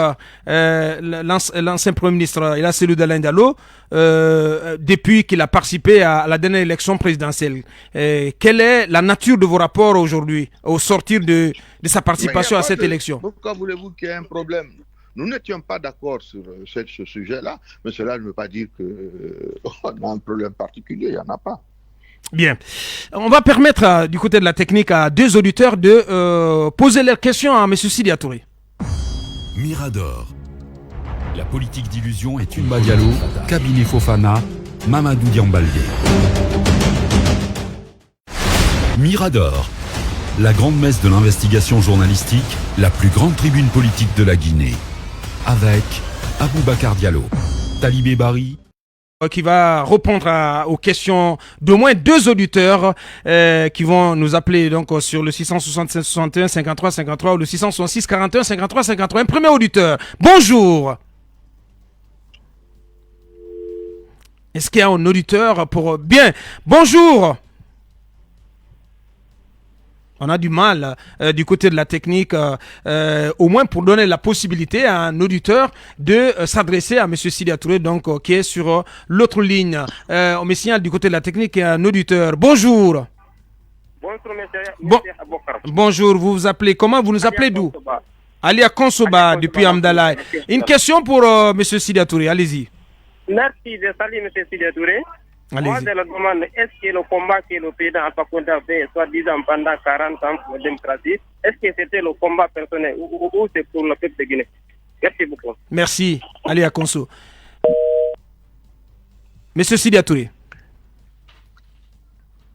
l'ancien Premier ministre Cellou-Dalein Diallo depuis qu'il a participé à la dernière élection présidentielle? Quelle est la nature de vos rapports aujourd'hui au sortir de sa participation à cette élection? Pourquoi voulez-vous qu'il y ait un problème? Nous n'étions pas d'accord sur ce sujet-là, mais cela ne veut pas dire qu'on a un problème particulier, il n'y en a pas. Bien. On va permettre du côté de la technique à deux auditeurs de poser leurs questions à M. Sidi Touré. Mirador. La politique d'illusion est une Diallo, cabinet Fofana, Mamadou Diambaldé. Mirador. La grande messe de l'investigation journalistique, la plus grande tribune politique de la Guinée. Avec Aboubacar Diallo, Talibé Bari, qui va répondre aux questions d'au moins deux auditeurs qui vont nous appeler donc sur le 667 61 53 53 ou le 666 41 53 53. Un premier auditeur. Bonjour. Est-ce qu'il y a un auditeur pour... Bien. Bonjour. On a du mal du côté de la technique, au moins pour donner la possibilité à un auditeur de s'adresser à M. Sidi Touré, donc qui est sur l'autre ligne. On me signale du côté de la technique un auditeur. Bonjour. Bonjour, monsieur. Bonjour, vous vous appelez comment? Vous nous appelez d'où? Alia Konsoba, depuis Amdalaï. Une question pour M. Sidi Touré, allez-y. Merci, je salue M. Sidi Touré. Moi, je le demande, est-ce que le combat que le président Alpha Condé a fait, soi-disant pendant 40 ans pour la démocratie, est-ce que c'était le combat personnel ou c'est pour le peuple de Guinée? Merci beaucoup. Merci, Alia Konso. Monsieur Sidi Touré.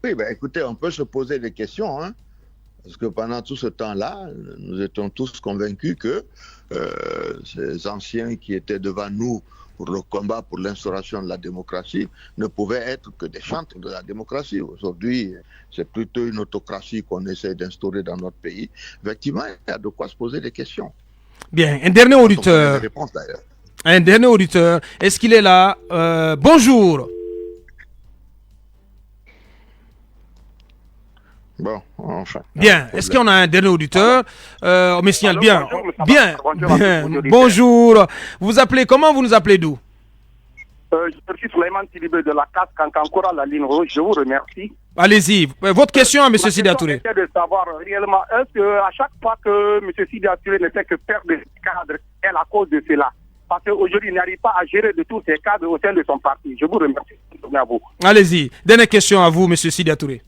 Oui, ben, écoutez, on peut se poser des questions, hein, parce que pendant tout ce temps-là, nous étions tous convaincus que ces anciens qui étaient devant nous pour le combat pour l'instauration de la démocratie ne pouvaient être que des chantres de la démocratie. Aujourd'hui, c'est plutôt une autocratie qu'on essaie d'instaurer dans notre pays. Effectivement, il y a de quoi se poser des questions. Bien, un dernier auditeur. Un dernier auditeur. Est-ce qu'il est là? Bonjour. Bon, enfin. Bien. Est-ce qu'on a un dernier auditeur? On me signale bien. Bien. Bonjour. Vous vous appelez comment? Vous nous appelez d'où? Je suis Souleymane Tilibé de la CAS Kankankora, la ligne rouge. Je vous remercie. Allez-y. Votre question à M. Sidia Touré. Je de savoir réellement, est-ce qu'à chaque fois que M. Sidia Touré ne fait que perdre des cadres, est la cause de cela? Parce qu'aujourd'hui, il n'arrive pas à gérer de tous ces cadres au sein de son parti. Je vous remercie. À vous. Allez-y. Dernière question à vous, M. Sidia Touré.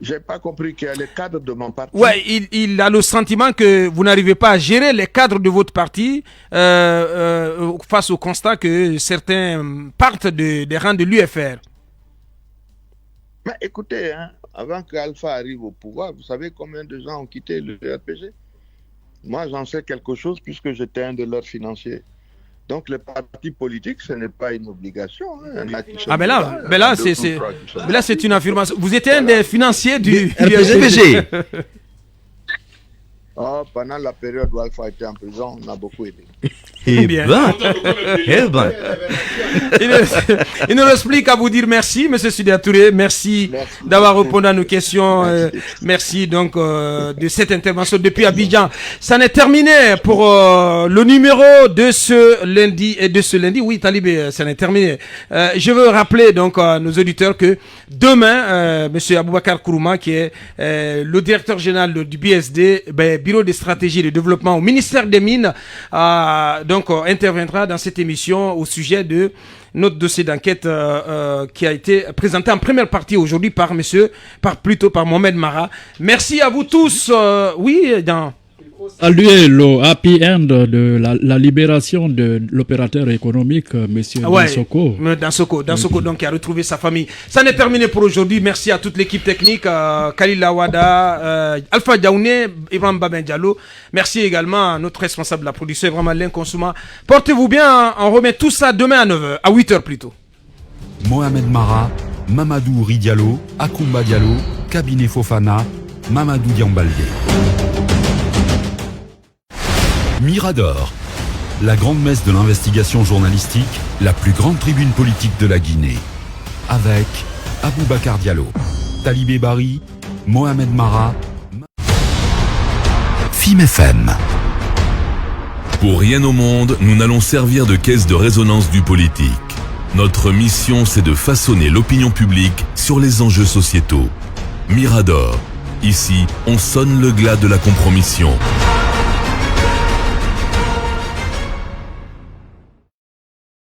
Je n'ai pas compris qu'il y a les cadres de mon parti. Ouais, il a le sentiment que vous n'arrivez pas à gérer les cadres de votre parti face au constat que certains partent des rangs de l'UFR. Mais écoutez, hein, avant qu'Alpha arrive au pouvoir, vous savez combien de gens ont quitté le RPG? Moi, j'en sais quelque chose puisque j'étais un de leurs financiers. Donc, le parti politique, ce n'est pas une obligation. Hein. Ah, mais là, c'est une affirmation. Vous étiez un des financiers du RPG. Oh, pendant la période où Alpha était en prison, on a beaucoup aidé. Eh bien. Il ne reste plus qu'à vous dire merci, M. Sidia Touré. Merci d'avoir répondu à nos questions. Merci donc de cette intervention depuis Abidjan. Ça n'est terminé pour le numéro de ce lundi. Oui, Talibé, ça n'est terminé. Je veux rappeler donc à nos auditeurs que demain, M. Aboubakar Kourouma, qui est le directeur général du BSD, Bureau de stratégie et de développement au ministère des Mines, interviendra dans cette émission au sujet de notre dossier d'enquête qui a été présenté en première partie aujourd'hui par Mohamed Mara. Merci à vous tous. Saluer le happy end de la libération de l'opérateur économique, M. Dansoko. Dansoko, donc, qui a retrouvé sa famille. Ça n'est terminé pour aujourd'hui. Merci à toute l'équipe technique, Khalil Lawada, Alpha Diaouné, Ibrahim Baben Diallo. Merci également à notre responsable de la production, vraiment l'inconsommable. Portez-vous bien. On remet tout ça demain à 9h, à 8h plutôt. Mohamed Mara, Mamadou Ridialo, Akoumba Diallo, Cabinet Fofana, Mamadou Diambaldier. Mirador, la grande messe de l'investigation journalistique, la plus grande tribune politique de la Guinée. Avec Aboubakar Diallo, Talibé Bari, Mohamed Mara, FIM FM. Pour rien au monde, nous n'allons servir de caisse de résonance du politique. Notre mission, c'est de façonner l'opinion publique sur les enjeux sociétaux. Mirador, ici, on sonne le glas de la compromission.